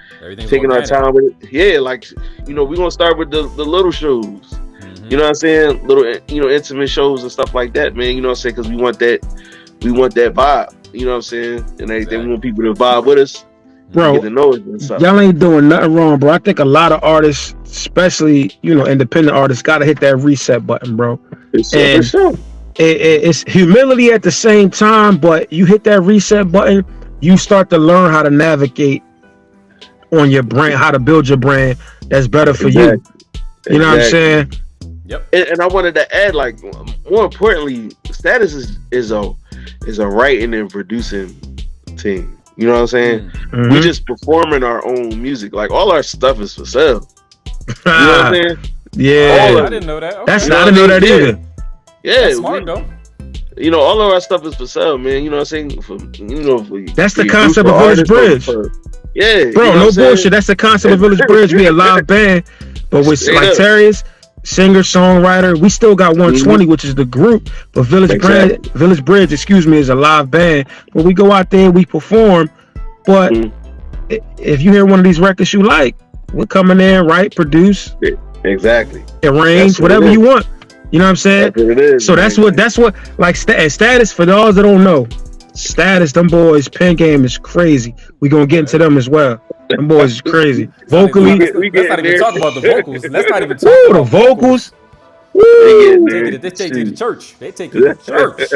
C: taking our time with it. Yeah, like, you know, we're going to start with the little shows. You know what I'm saying? Little, you know, intimate shows and stuff like that, man. You know what I'm saying? Because we want that vibe. You know what I'm saying? And everything. We want people to vibe with us.
B: Bro, y'all ain't doing nothing wrong, bro. I think a lot of artists, especially, you know, independent artists, gotta hit that reset button, bro. It's humility at the same time, but you hit that reset button, you start to learn how to navigate on your brand, how to build your brand that's better for you. You know what I'm saying?
A: Yep.
C: And I wanted to add, like, more importantly, Status is a writing and producing team. You know what I'm saying? We just performing our own music. Like, all our stuff is for sale. You know what I'm saying?
B: Yeah.
A: I didn't know that. Okay.
B: I didn't know that either.
C: Yeah.
A: That's smart, though.
C: You know, all of our stuff is for sale, man. You know what I'm saying?
B: That's the concept of Village Bridge.
C: Yeah.
B: Bro,
C: you know
B: no bullshit. That's the concept of Village Bridge. We a live band, but with like Terrius, singer, songwriter. We still got 120, which is the group, but Village Bridge, excuse me, is a live band. But we go out there, we perform. But if you hear one of these records you like, we're coming in, write, produce,
C: exactly,
B: arrange, whatever you want. You know what I'm saying?
C: That's what it is,
B: so
C: man.
B: that's what like Status, for those that don't know, Status, them boys pen game is crazy. We gonna get into them as well. Them boys is crazy. Vocally,
A: let's not even talk about the vocals. Let's not even talk
B: about
A: the vocals.
B: Woo!
A: They take you to church. They take you to church.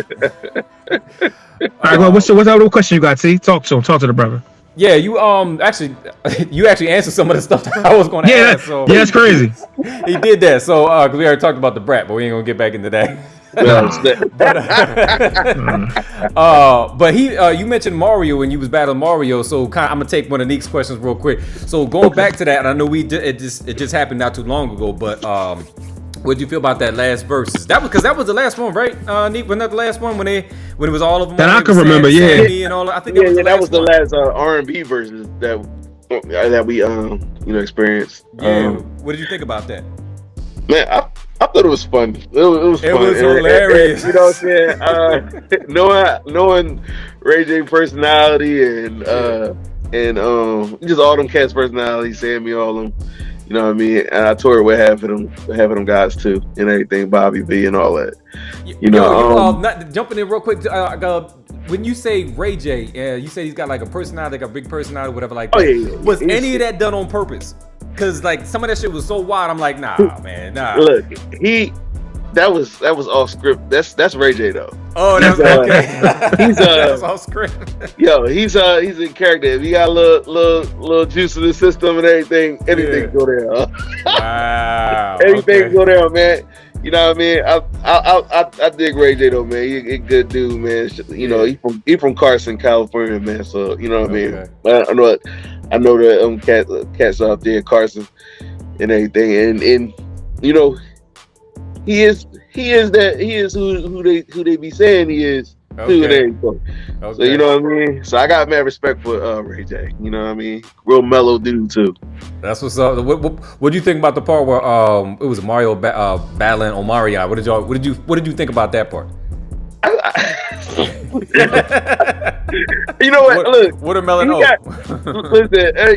B: All right, what's the question you got, T? Talk to him. Talk to the brother.
A: Yeah, you actually answered some of the stuff that I was going to ask. So
B: yeah, that's crazy.
A: He did that. So because we already talked about the brat, but we ain't gonna get back into that. But you mentioned Mario when you was battling Mario, so I'm gonna take one of Neek's questions real quick. So going back to that, and I know it just happened not too long ago, but what do you feel about that last verses? That was the last one, right? Neek, wasn't that the last one when it was all of them?
B: That I can remember, yeah.
A: And all, I think
C: that was the last R&B verses that we experienced.
A: Yeah. What did you think about that?
C: Man, I thought it was fun. It was fun.
A: It was hilarious.
C: You know what I'm saying? Knowing Ray J personality and just all them cats' personalities, Sammy, all them. You know what I mean? And I toured with half of them guys too, and everything, Bobby B and all that.
A: Not jumping in real quick. When you say Ray J, you say he's got like a personality, like a big personality, whatever like that.
C: Yeah.
A: Was any of that done on purpose? Because like some of that shit was so wild. I'm like, nah, man, nah.
C: Look, that was off script. That's Ray J though.
A: Oh, that's okay.
C: That's
A: off script.
C: Yo, he's in character. If he got a little juice in the system and anything go there.
A: Wow.
C: Anything go there, man. You know what I mean? I dig Ray J though, man. He a good dude, man. You know, he from Carson, California, man. So you know what I mean. I know that cats out there, Carson, and everything, and you know. He is who they be saying he is too. Okay. So you know what I mean. So I got mad respect for Ray J. You know what I mean. Real mellow dude too.
A: That's what's up. What do you think about the part where it was Mario battling Omarion? What did you think about that part?
C: You know what? Look,
A: watermelon.
C: Listen,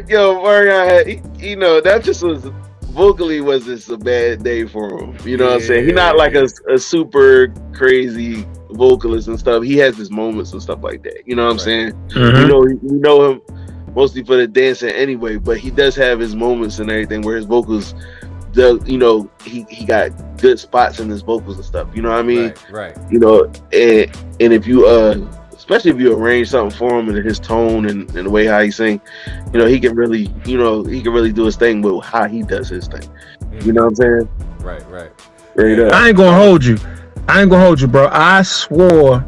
C: Omarion. That just was. Vocally was this a bad day for him. You know what I'm saying? He's not like a super crazy vocalist and stuff. He has his moments and stuff like that. You know what I'm saying?
B: Mm-hmm.
C: You know him mostly for the dancing anyway, but he does have his moments and everything where his vocals, he got good spots in his vocals and stuff. You know what I mean?
A: Right.
C: You know, and if you especially if you arrange something for him and his tone and the way how he sing, he can really do his thing with how he does his thing. You know what I'm saying?
A: Right.
B: I ain't gonna hold you, bro. I swore,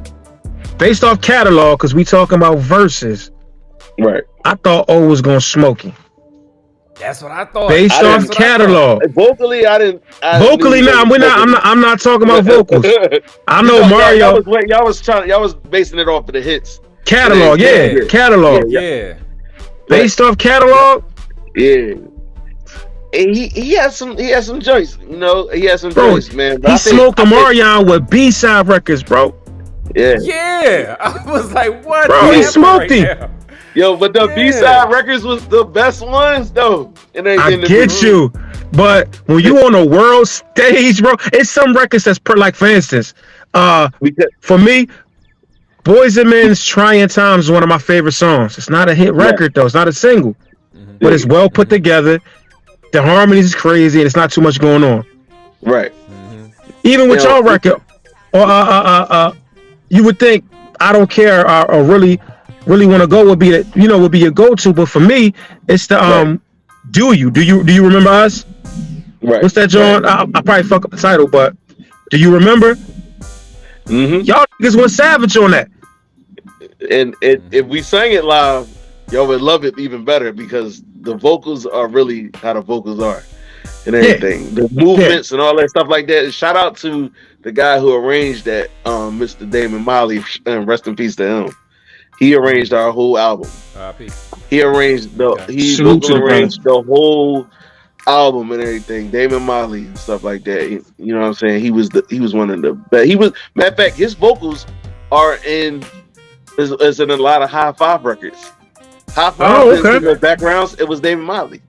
B: based off catalog, because we talking about verses.
C: Right.
B: I thought O was gonna smoke him.
A: That's what I thought.
B: Based off catalog.
C: Vocally, I didn't.
B: I'm not talking about vocals. I know Mario.
C: Y'all was basing it off of the hits.
B: Catalog, catalog.
A: Yeah.
B: Based off catalog.
C: Yeah. And he has some joints. He has some joints, man.
B: But he smoked Omarion with B-side records, bro.
C: Yeah.
A: Yeah. I was like, what?
B: Bro, he smoked him.
C: Yo, but the B-side records was the best ones, though.
B: I get you, but when you on a world stage, bro, it's some records that's for instance, for me, Boys and Men's Trying Times is one of my favorite songs. It's not a hit record though, it's not a single, but it's well put together. The harmonies is crazy, and it's not too much going on.
C: Right.
B: Even with your record, or you would think I Don't Care or really want to go would be your go-to, but for me it's the Do You remember Us?
C: Right.
B: What's that, John? I probably fuck up the title, but do you remember? Y'all niggas went savage on that,
C: and if we sang it live, y'all would love it even better because the vocals are really how the vocals are and everything, the movements and all that stuff like that. And shout out to the guy who arranged that, Mr. Damon Molly, and rest in peace to him. He arranged our whole album. He arranged the whole album and everything, Damon Marley and stuff like that. You know what I'm saying? He was one of the best. He was, matter of fact, his vocals are in is in a lot of High Five records. High Five is in the backgrounds. It was Damon Marley.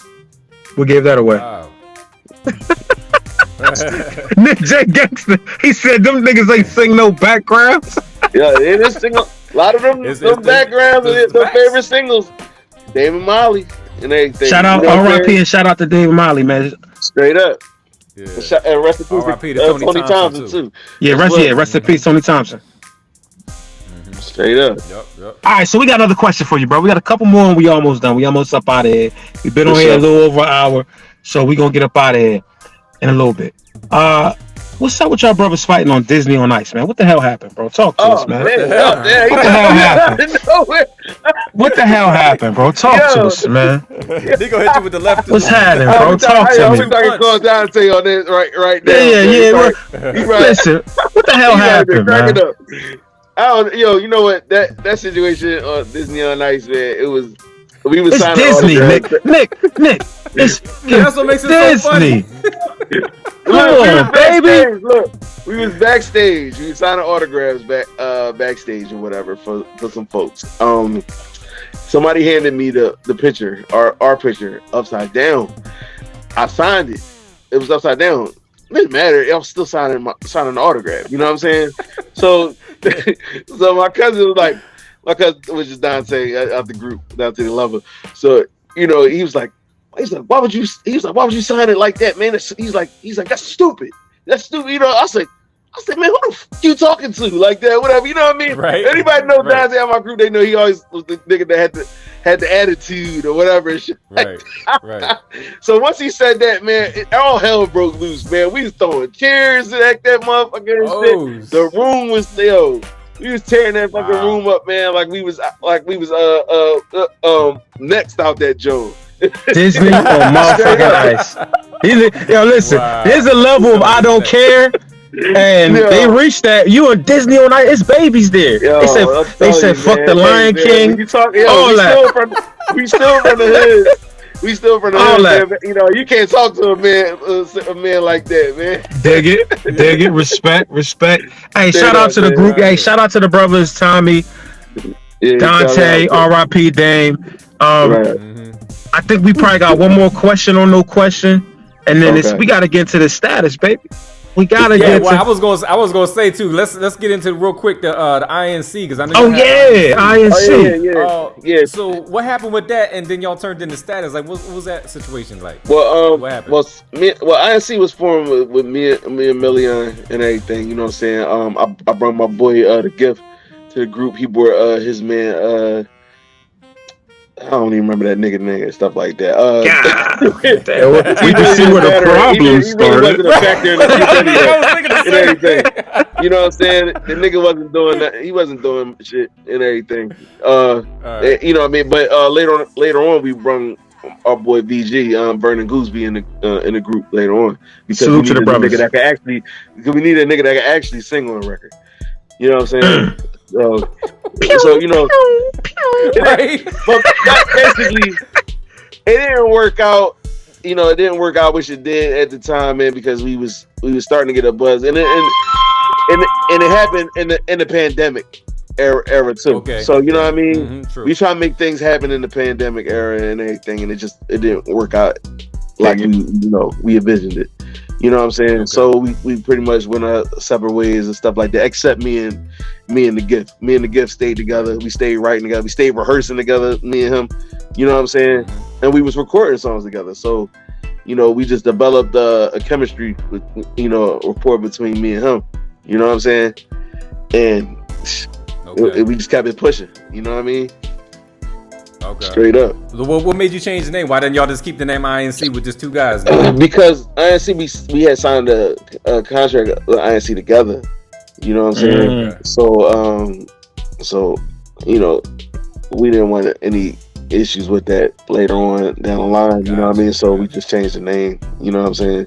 B: We gave that away.
A: Wow.
B: Nick J Gangster, he said them niggas ain't sing no backgrounds.
C: Yeah, it is single. A lot of them backgrounds are their favorite singles. Damon Marley and everything.
B: Shout out R.I.P. and shout out to David Marley, man.
C: Straight up.
A: Yeah.
C: And rest in peace
A: R.I.P. to Tony Thompson
C: too.
B: Yeah, rest in peace, Tony Thompson.
C: Straight up.
A: Yep.
B: All right, so we got another question for you, bro. We got a couple more and we almost done. We almost up out of here. We've been on here a little over an hour, so we gonna get up out of here in a little bit. What's up with y'all brothers fighting on Disney on Ice, man? What the hell happened, bro? Talk to us, man. What the hell happened? What the hell happened, bro? Talk to us, man.
A: They gonna hit you with the left.
B: What's happening, bro? Talk to me.
C: I'm talking call Dante on this right now.
B: Yeah. Listen, what the hell happened, man?
C: You know what? That situation on Disney on Ice, man. It was. We was
B: it's Disney, Nick. It's
A: that's what makes it
B: Disney.
A: So
B: funny.
C: Look, we was backstage. We was signing autographs backstage or whatever for some folks. Somebody handed me the picture, our picture, upside down. I signed it. It was upside down. It didn't matter. I was still signing the autograph. You know what I'm saying? So my cousin was just Dante out the group, Dante the lover. So he was like, why would you sign it like that, man? He's like, that's stupid. That's stupid. I said, man, who the f you talking to like that? Whatever, you know what I mean?
A: Right.
C: Anybody know Dante out my group? They know he always was the nigga that had the attitude or whatever and shit.
A: Right.
C: So once he said that, man, all hell broke loose, man. We was throwing chairs at that motherfucker and shit. The room was we was tearing that fucking room up, man. Like we was next out that joint.
B: Disney on motherfucking Ice. Listen, there's a level of I don't care, and they reached that. You and Disney on Ice, it's babies there. They said fuck the Lion King. All that.
C: We still from the hood. We still from the hood, man. You can't talk to a man like that, man.
B: Dig it. Respect. Hey, shout out to the group. Hey, shout out to the brothers Tommy, Dante, R.I.P. Dame. I think we probably got one more question or no question, and then we got to get to the status, baby. We gotta get.
A: Well, I was gonna say too. Let's get into real quick the INC because I know.
B: INC.
C: So
A: what happened with that, and then y'all turned into status? Like, what was that situation like?
C: Well,
A: what happened?
C: Well, INC was formed with me and Million and everything. You know what I'm saying? I brought my boy the gift to the group. He brought his man. I don't even remember that nigga name and stuff like that.
B: We can see where the problem started.
C: He wasn't a factor in everything. You know what I'm saying? The nigga wasn't doing that. He wasn't doing shit and everything. You know what I mean? But later on, we brought our boy BG, Vernon Gooseby in the group later on because
B: salute to the brothers.
C: We needed a nigga that could actually sing on a record. You know what I'm saying? So
A: right.
C: But basically, it didn't work out. It didn't work out, which it did at the time, man, because we was starting to get a buzz, and it happened in the pandemic era too. Okay. So you know what I mean? We try to make things happen in the pandemic era and everything, and it didn't work out like we envisioned it. You know what I'm saying? Okay. So we pretty much went our separate ways and stuff like that, except me and the gift. Me and the gift stayed together. We stayed writing together. We stayed rehearsing together, me and him. You know what I'm saying? And we was recording songs together. So, we just developed a chemistry with, a rapport between me and him. You know what I'm saying? And we just kept it pushing. You know what I mean?
A: Okay.
C: Straight up.
A: What made you change the name? Why didn't y'all just keep the name INC with just two guys?
C: Because INC, we had signed a contract with INC together. You know what I'm saying? So we didn't want any issues with that later on down the line. You know what I mean? So we just changed the name. You know what I'm saying?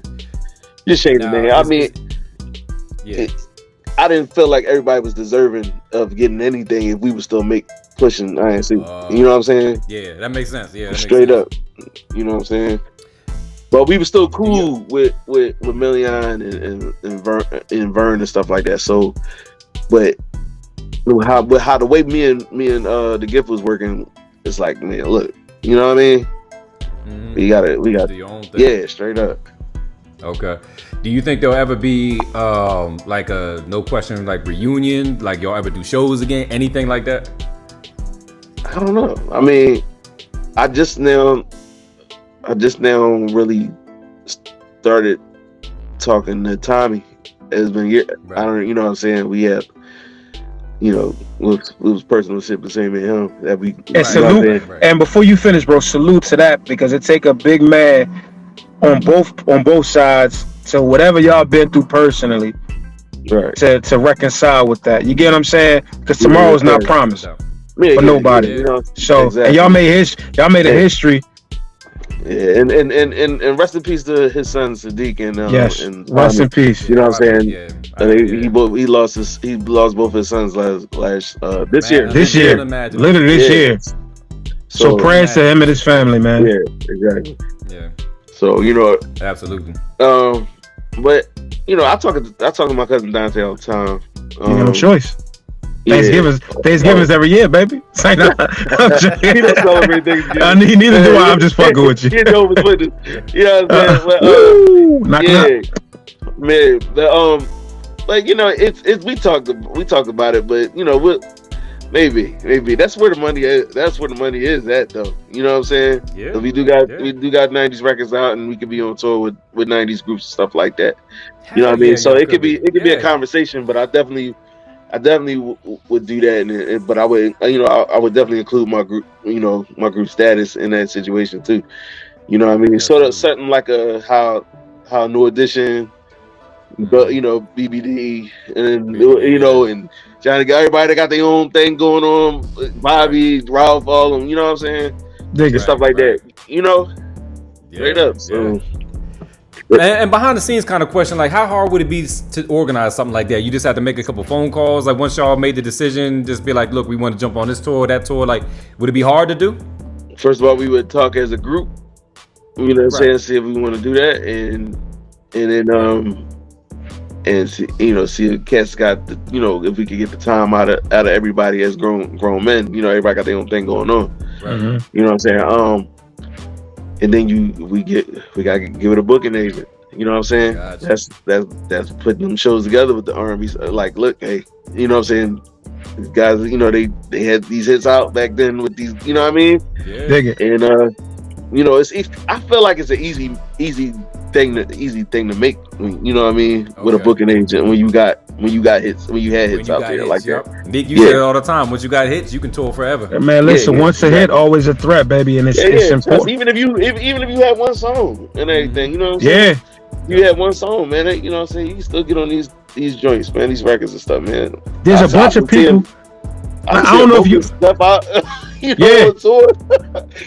C: Just changed the name. I mean, I didn't feel like everybody was deserving of getting anything if we would still pushing INC. You know what I'm saying?
A: Yeah, that makes sense. Yeah,
C: straight up. You know what I'm saying? But we were still cool with Million and Vern and stuff like that. So, but how the way me and the Gift was working, it's like, man, look, you know what I mean?
A: Mm-hmm.
C: We got
A: do your own thing.
C: Yeah, straight up.
A: Okay. Do you think there'll ever be like a no question like reunion? Like y'all ever do shows again? Anything like that?
C: I don't know. I mean, I just now really started talking to Tommy. It's been years.
A: Right.
C: I don't, you know what I'm saying? We have, you know, it was personal shit between me and him that we.
B: And salute.
A: Right.
B: And before you finish, bro, salute to that, because it take a big man on both sides. So whatever y'all been through personally,
C: right,
B: to reconcile with that. You get what I'm saying? Because tomorrow is not promised for nobody.
C: You know,
B: so
C: exactly.
B: And y'all made a history.
C: Yeah, and rest in peace to his son Sadiq and
B: yes,
C: and
B: rest in peace.
C: You know what I'm saying?
A: Yeah.
C: He lost both his sons this year.
B: Literally this year. So prayers to him and his family, man.
C: Yeah, exactly.
A: Yeah.
C: So you know,
A: absolutely.
C: But you know, I talk to my cousin Dante all the time.
B: You have no choice. Thanksgiving's every year, baby. Say no.
C: He don't celebrate Thanksgiving.
B: Neither do I. I'm just fucking with you.
C: You know what I'm saying? Man. Like you know, it's we talk about it, but you know, maybe that's where the money is. That's where the money is at, though. You know what I'm saying?
A: Yeah.
C: So we do got 90s records out, and we could be on tour with 90s groups and stuff like that. You know what I mean? So it could be a conversation, but I definitely would do that, but I would, you know, I would definitely include my group, you know, my group status in that situation too. You know what I mean? Sort of something like how New Edition, you know, BBD, and you know, and Johnny, everybody got their own thing going on. Bobby, Ralph, all of them. You know what I'm saying? Stuff like that. You know, straight up. So.
A: And behind the scenes kind of question, like how hard would it be to organize something like that? You just have to make a couple phone calls. Like once y'all made the decision, just be like, look, we want to jump on this tour, that tour. Like, would it be hard to do?
C: First of all, we would talk as a group. You know what I'm saying? See if we want to do that, and then see, you know, see if cats got the, you know, if we could get the time out of everybody as grown men. You know, everybody got their own thing going on.
A: Right.
B: Mm-hmm.
C: You know what I'm saying? And then we gotta give it a booking agent. You know what I'm saying?
A: Gotcha.
C: That's putting them shows together with the R&B. Like, look, hey, you know what I'm saying? These guys, you know, they had these hits out back then with these, you know what I mean?
A: Yeah.
B: Dig it.
C: And you know, I feel like it's an easy thing to make. You know what I mean? With a booking agent when you got hits, when you had hits out there like that.
A: Nick, you say it all the time. Once you got hits, you can tour forever.
B: Man, listen, once a hit, always a threat, baby, and it's important.
C: Even if you had one song and everything, you know what I'm saying?
B: Yeah.
C: You had one song, man. You know what I'm saying? You can still get on these joints, man. These records and stuff, man.
B: There's a bunch of people. I don't know if you
C: step out. You know,
B: yeah.
C: tour.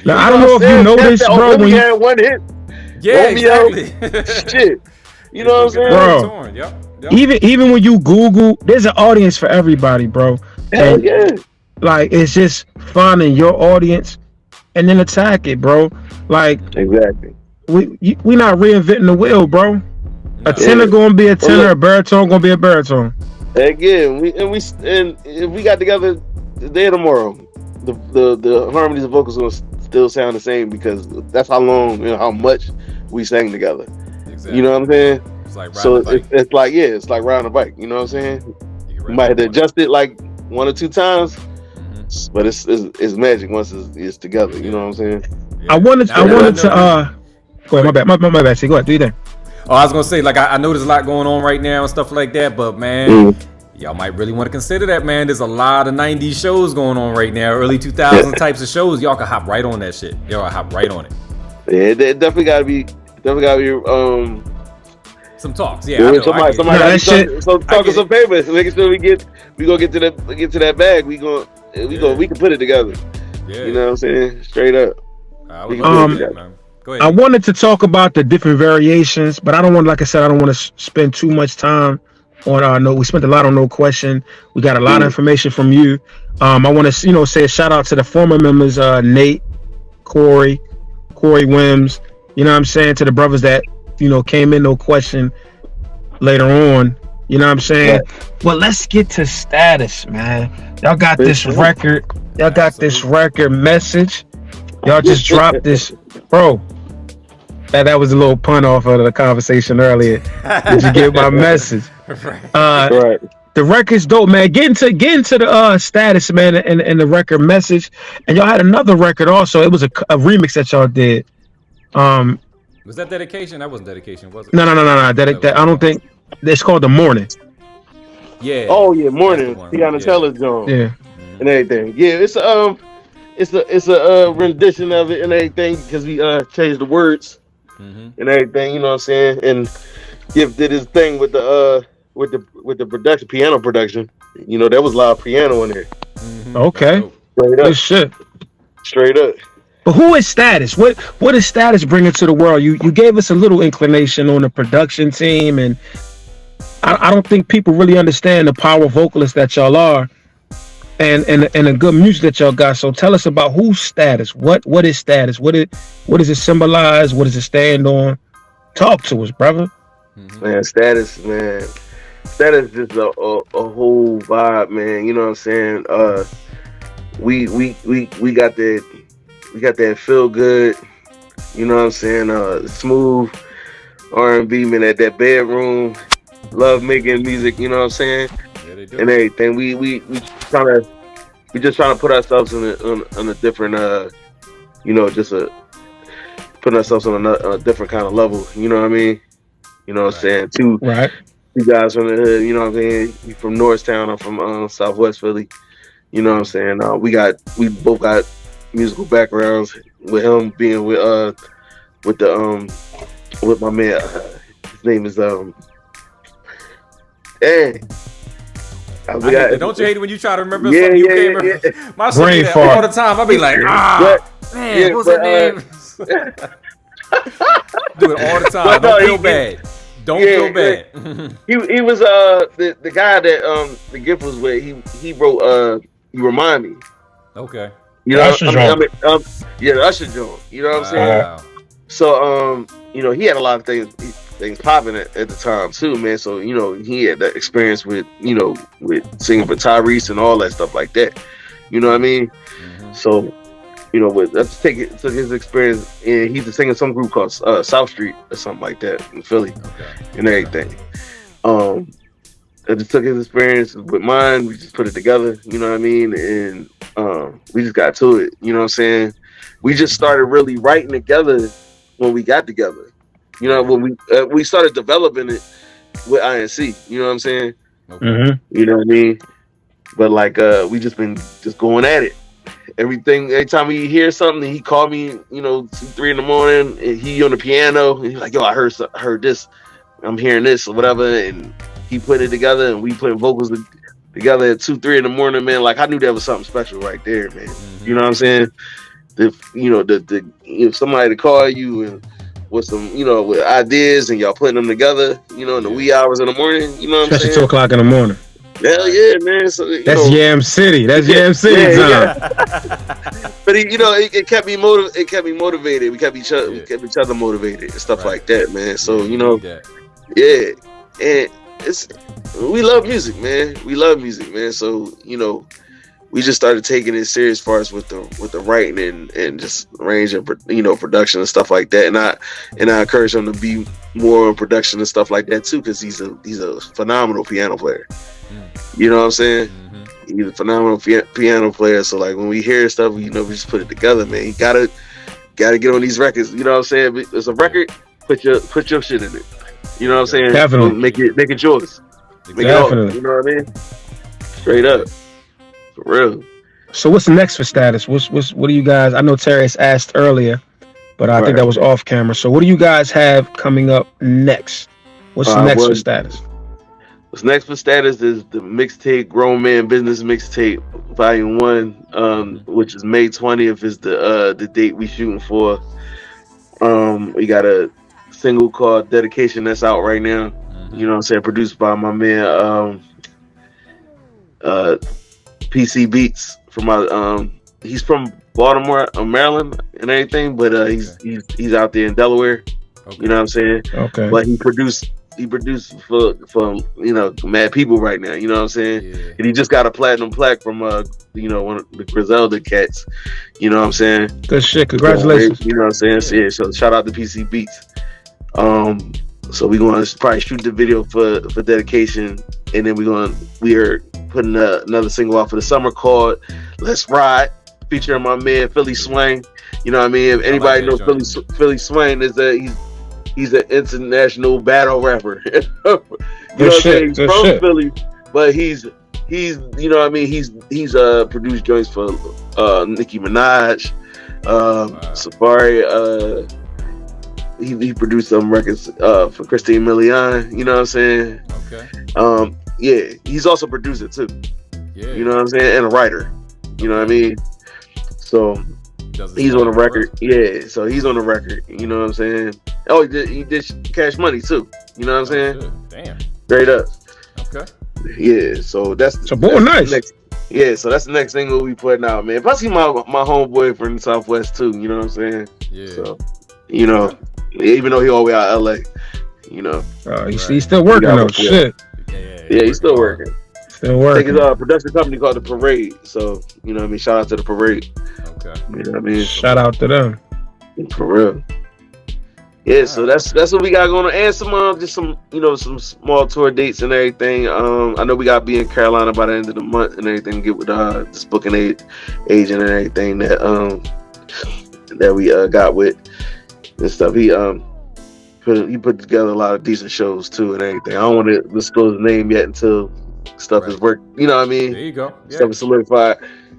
B: Now, I don't know if you noticed, bro. When you
C: had one hit,
A: yeah,
C: Romeo,
A: exactly.
C: shit. You know what I'm saying,
B: bro? Yep. Even when you Google, there's an audience for everybody, bro.
C: Hell yeah.
B: Like it's just finding your audience and then attack it, bro. Like
C: exactly.
B: We not reinventing the wheel, bro. A tenor gonna be a tenor, a baritone gonna be a baritone.
C: Again, if we got together today or tomorrow, the harmonies and vocals gonna still sound the same because that's how long, you know, how much we sang together. Exactly. You know what I'm saying?
A: It's like
C: it's like it's like riding a bike. You know what I'm saying? You might have to adjust it like one or two times, but it's magic once it's together. You know what I'm saying?
B: Yeah. I wanted to go ahead. My bad. See, go ahead. Do you think?
A: Oh, I was gonna say, like, I know there's a lot going on right now and stuff like that, but man, y'all might really want to consider that, man. There's a lot of 90s shows going on right now, early 2000s types of shows. Y'all can hop right on that shit. Y'all hop right on it.
C: Yeah, it definitely gotta be
A: some talks. Yeah,
C: somebody talking some papers, making sure we gonna get to that bag. We can put it together. Yeah. You know what I'm saying? Straight up.
A: Go ahead.
B: I wanted to talk about the different variations, but I don't want, like I said, I don't want to spend too much time on no. We spent a lot on No Question. We got a lot of information from you. I want to, say a shout out to the former members, Nate, Corey Wims, You know what I'm saying? To the brothers that, came in, no question, later on. You know what I'm saying?
C: Right.
B: But let's get to Status, man. Y'all got
C: For
B: this
C: sure.
B: record. Y'all got this
A: Absolutely.
B: record message. Y'all just dropped this. Bro, that was a little pun off of the conversation earlier. Did you get my message?
C: Right.
B: The record's dope, man. Get into the Status, man, and the record message. And y'all had another record also. It was a remix that y'all did.
A: Was that dedication? That wasn't dedication, was it?
B: No. That I don't think it's called The Morning.
A: Yeah.
C: Oh yeah,
A: That's the
C: morning.
A: one.
C: Tiana
A: Yeah.
C: Taylor's John
B: Yeah.
C: and everything. Yeah, it's a rendition of it and everything because we changed the words and everything. You know what I'm saying? And Gift did his thing with the production, piano production. You know, there was live piano in there.
B: Okay.
C: Straight
B: Good
C: up,
B: shit.
C: straight up.
B: But who is Status? What is Status bringing to the world? You gave us a little inclination on the production team, and I don't think people really understand the power vocalists that y'all are, and the good music that y'all got. So tell us about who's Status. What is Status? What does it symbolize? What does it stand on? Talk to us, brother.
C: Man, status is just a whole vibe, man. You know what I'm saying? We got that feel good. You know what I'm saying? Smooth R&B, man. At that bedroom, love making music. You know what I'm saying?
A: Yeah, they do.
C: And everything. We just trying to put ourselves on a different just putting ourselves on a different kind of level. You know what I mean? You know what I'm saying? Two guys from the hood. You know what I'm saying? You from Norristown. I'm from Southwest Philly. You know what I'm saying? We both got musical backgrounds. With him being with my man. His name is Hey.
A: Don't you hate it when you try to remember something you can't remember?
C: Yeah.
A: My son do that all the time. I'll be like, man, what's that name? Do it all the time. Don't feel bad. Don't feel bad.
C: He was the guy that the Gift was with. He wrote You Remind Me.
A: Okay.
C: You know, the Usher joint. You know what I'm saying? So he had a lot of things popping at the time too, man. So he had that experience with with singing for Tyrese and all that stuff like that. You know what I mean? So let's take his experience, and he's singing some group called South Street or something like that in Philly, and everything. I just took his experience with mine. We just put it together. You know what I mean? And we just got to it. You know what I'm saying? We just started really writing together when we got together. You know, when we started developing it with INC. You know what I'm saying? You know what I mean? But like we just been going at it. Every time he hears something, he called me, 2, 3 in the morning, and he on the piano, and he's like, yo, I heard this, I'm hearing this or whatever, and he put it together, and we put vocals together at 2, 3 in the morning, man. Like I knew that was something special right there, man. You know what I'm saying? If somebody to call you and with some, with ideas, and y'all putting them together, in the wee hours in the morning, you know what I'm saying?
B: Especially 2 o'clock in the morning.
C: Hell yeah, man! So,
B: that's Yam City. That's Yam City.
C: But it kept me motivated. It kept me motivated. We kept each other motivated and stuff like that, man. So and we love music, man. We love music, man. So we just started taking it serious as far as with the writing and just range of production and stuff like that. And I encourage him to be more in production and stuff like that too, because he's a phenomenal piano player. You know what I'm saying? He's a phenomenal piano player. So like when we hear stuff, we just put it together, man. You gotta get on these records. You know what I'm saying? It's a record. Put your shit in it. You know what I'm saying?
B: Definitely.
C: Make it yours. Make it all. You know what I mean? Straight up. For real.
B: So what's next for Status? What do you guys? I know Terrence asked earlier, but I think that was off camera. So what do you guys have coming up next? What's next for Status?
C: What's next for Status is the mixtape, Grown Man Business Mixtape, Volume 1, which is May 20th is the date we shooting for. We got a single called Dedication that's out right now. You know what I'm saying? Produced by my man PC Beats from he's from Baltimore, Maryland, and everything. But he's out there in Delaware.
A: Okay.
C: You know what I'm saying?
B: Okay.
C: But he produced for mad people right now. You know what I'm saying?
A: Yeah.
C: And he just got a platinum plaque from one of the Griselda cats. You know what I'm saying?
B: Good shit. Congratulations.
C: You know what I'm saying? So, yeah, so shout out to PC Beats. So we're going to probably shoot the video for dedication, and then we are putting another single out for the summer called "Let's Ride," featuring my man Philly Swain. You know what I mean? If anybody knows Philly Swain, he's an international battle rapper. You know what I'm saying? He's from Philly, but he's you know what I mean? He's produced joints for Nicki Minaj, Safari. He produced some records for Christine Milian. You know what I'm saying?
A: Okay.
C: Yeah, he's also a producer too.
A: Yeah.
C: You know what I'm saying? And a writer. You know what I mean? So he's on the record. Yeah, so he's on the record. You know what I'm saying? Oh, he did Cash Money too. You know what I'm saying?
A: Shit. Damn.
C: Straight up.
A: Okay.
C: Yeah, so that's
B: nice.
C: Yeah, so that's the next single we putting out, man. If I see my homeboy from the Southwest too, you know what I'm saying?
B: Yeah.
C: So, you know, even though he all the way out LA, you know.
B: He's still working though. Shit.
C: Yeah, he's still working.
B: Still working.
C: I think it's a production company called The Parade. So, you know what I mean? Shout out to The Parade.
A: Okay.
C: You know what I mean?
B: Shout out to them.
C: For real. Yeah, so that's what we got going on, and some small tour dates and everything. I know we got to be in Carolina by the end of the month and everything. Get with this booking agent and everything that we got with and stuff. He put together a lot of decent shows too and everything. I don't want to disclose the name yet until stuff is worked. You know what I mean?
A: There you go. Yeah.
C: Stuff is solidified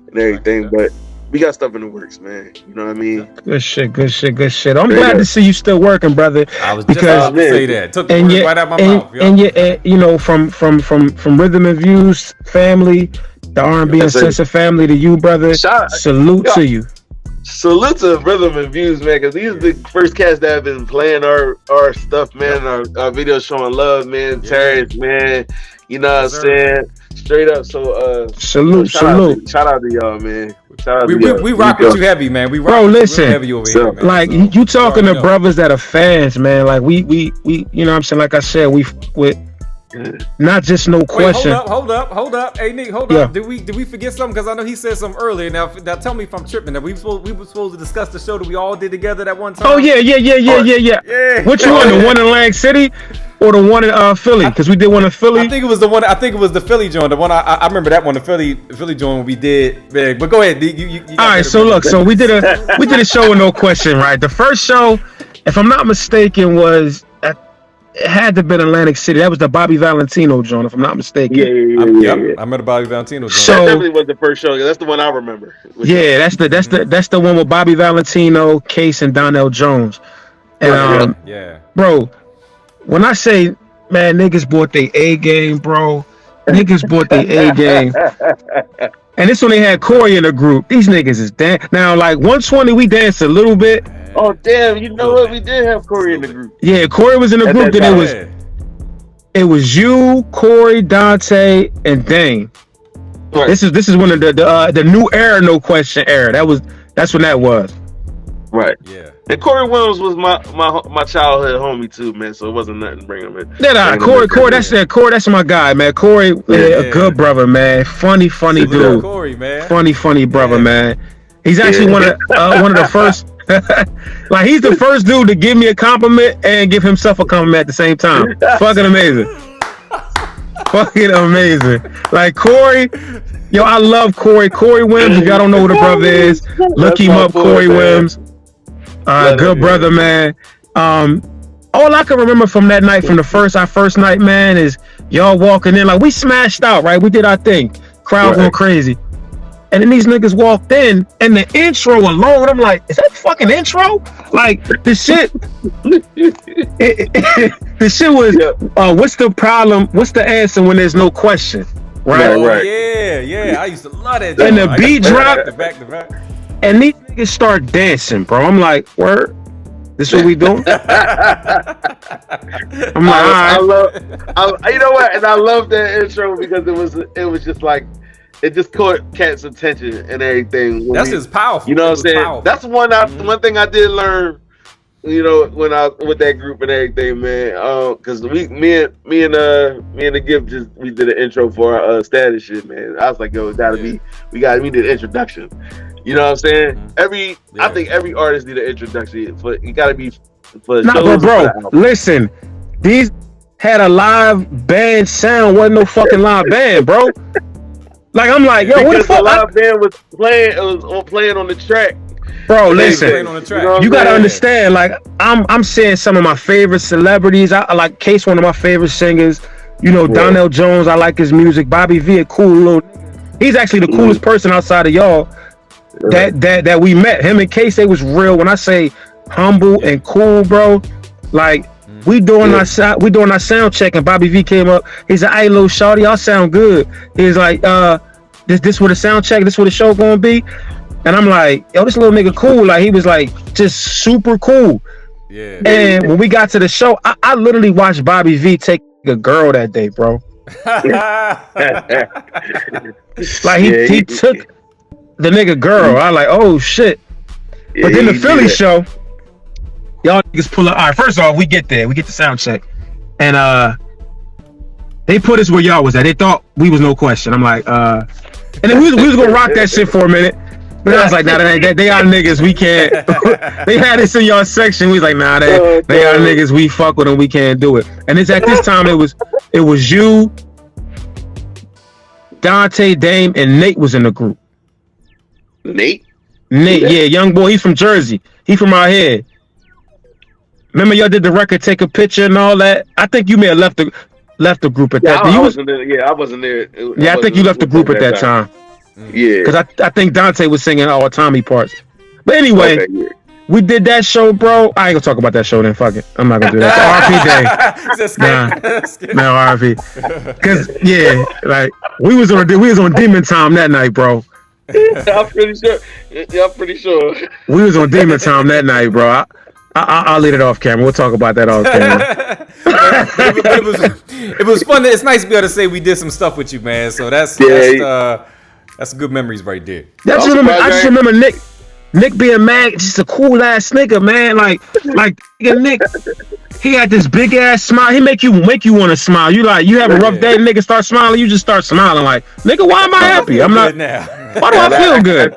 C: and everything, but we got stuff in the works, man. You know what I mean?
B: Good shit. I'm glad to see you still working, brother.
A: I was just about to say that. Took the words right out my mouth.
B: And you know, from Rhythm and Views family, the R&B and Sense family to you, brother. Salute to you.
C: Salute to Rhythm and Views, man, because these are the first cats that have been playing our stuff, man. Our videos showing love, man. Terrence, man. You know what I'm saying? Straight up. So
B: salute.
C: Shout out to y'all, man.
A: We rock with you heavy, man. We rock
B: bro, listen,
A: heavy over here, man.
B: Like you talking to brothers that are fans, man. Like we you know what I'm saying? Like I said, we not just no question.
A: Wait, hold up. Hey Nick, hold up. Did we forget something? Because I know he said something earlier. Now tell me if I'm tripping. Now we were supposed to discuss the show that we all did together that one time.
B: Oh yeah. Which one? The one in Lang City or the one in Philly? Because we did one in Philly.
A: I think it was the Philly joint. The one I remember that one, the Philly joint we did. But go ahead. You
B: all right. So look. So we did a show with no question, right? The first show, if I'm not mistaken, was it had to have been Atlantic City. That was the Bobby Valentino joint, if I'm not mistaken.
C: Yeah.
A: I remember Bobby Valentino joint.
C: So, that definitely was the first show. That's the one I remember.
B: Yeah, that's the one with Bobby Valentino, Case, and Donnell Jones. And bro, when I say, man, niggas bought their A game, bro. Niggas bought their A game. And this when they had Corey in the group. These niggas is now like 120. We danced a little bit.
C: Oh damn! You know what? We did have Corey in the group.
B: Yeah, Corey was in the group. Then it was you, Corey, Dante, and Dane. Right. This is one of the new era, no question era. That's when that was.
C: Right. Yeah. And Corey Williams was my childhood homie too, man. So it wasn't nothing to bring him in.
B: Corey, that's my guy, man. Corey, a good brother, man. Funny dude.
A: Corey, man.
B: Funny brother, man. He's actually one of the first. Like he's the first dude to give me a compliment and give himself a compliment at the same time. Fucking amazing. Like Corey, yo, I love Corey. Corey Wims. If y'all don't know who the brother is, look him up. Corey Wims. Good brother, man. All I can remember from that night, from our first night, man, is y'all walking in like we smashed out, right? We did our thing. Crowd going crazy. And then these niggas walked in, and the intro alone, I'm like, is that fucking intro? Like, the shit, the shit was, what's the problem? What's the answer when there's no question? Right?
A: Yeah. I used to love that.
B: And the beat dropped,
A: back to back.
B: And these niggas start dancing, bro. I'm like, word? This what we doing? I'm like,
C: you know what? And I love that intro because it was just like, it just caught cats' attention and everything.
A: That's just powerful.
C: You know what I'm saying?
A: Powerful.
C: That's one thing I did learn. You know, when I with that group and everything, man. Because me and the Gift we did an intro for our status shit, man. I was like, yo, it gotta be we did an introduction. You know what I'm saying? I think every artist need an introduction. It gotta be for
B: nah,
C: shows.
B: bro. Listen, these had a live band sound. Wasn't no fucking live band, bro. Like I'm like, yo, what the fuck?
C: The live band was playing. It was playing on the track.
B: Bro, listen,
A: on the track.
B: you gotta understand. Like, I'm seeing some of my favorite celebrities. I like Case, one of my favorite singers. You know, Donnell Jones. I like his music. Bobby V, a cool little. He's actually the coolest person outside of y'all that we met. Him and Case, they was real. When I say humble and cool, bro, like we doing our sound check, and Bobby V came up. He's like, "Hey, little shawty, y'all sound good." He's like, this what a sound check. This what the show gonna be." And I'm like, yo, this little nigga cool. Like, he was like just super cool. Yeah. And when we got to the show, I literally watched Bobby V take a girl that day, bro. Like he took the nigga girl. I like, oh shit. But then the Philly show, y'all niggas pull up. All right, first off, we get there. We get the sound check. And they put us where y'all was at. They thought we was no question. I'm like, and then we was gonna rock that shit for a minute. But I was like, nah, they are niggas. We can't. They had this in y'all section. We was like, nah, they are niggas. We fuck with them. We can't do it. And it's at this time it was you, Dante, Dame, and Nate was in the group.
C: Nate,
B: yeah, young boy. He's from Jersey. He from out here. Remember y'all did the record, take a picture and all that. I think you may have left the group at that.
C: I wasn't there. I wasn't there.
B: I think you left the group at that time.
C: Yeah,
B: because I think Dante was singing all Tommy parts. But anyway, we did that show, bro. I ain't gonna talk about that show then. Fuck it, I'm not gonna do that. RP day. Nah, RP. Because like we was on Demon Time that night, bro.
C: I'm pretty sure. Yeah, I'm pretty sure.
B: We was on Demon Time that night, bro. I'll leave it off camera. We'll talk about that off camera.
A: but it was fun. It's nice to be able to say we did some stuff with you, man. So that's good memories right there.
B: I just remember Nick being mad, just a cool ass nigga, man. Like Nick, he had this big ass smile. He make you want to smile. You have a rough day, nigga start smiling, you just start smiling. Like, nigga, why am I happy? I'm not. Now. Why do I feel good?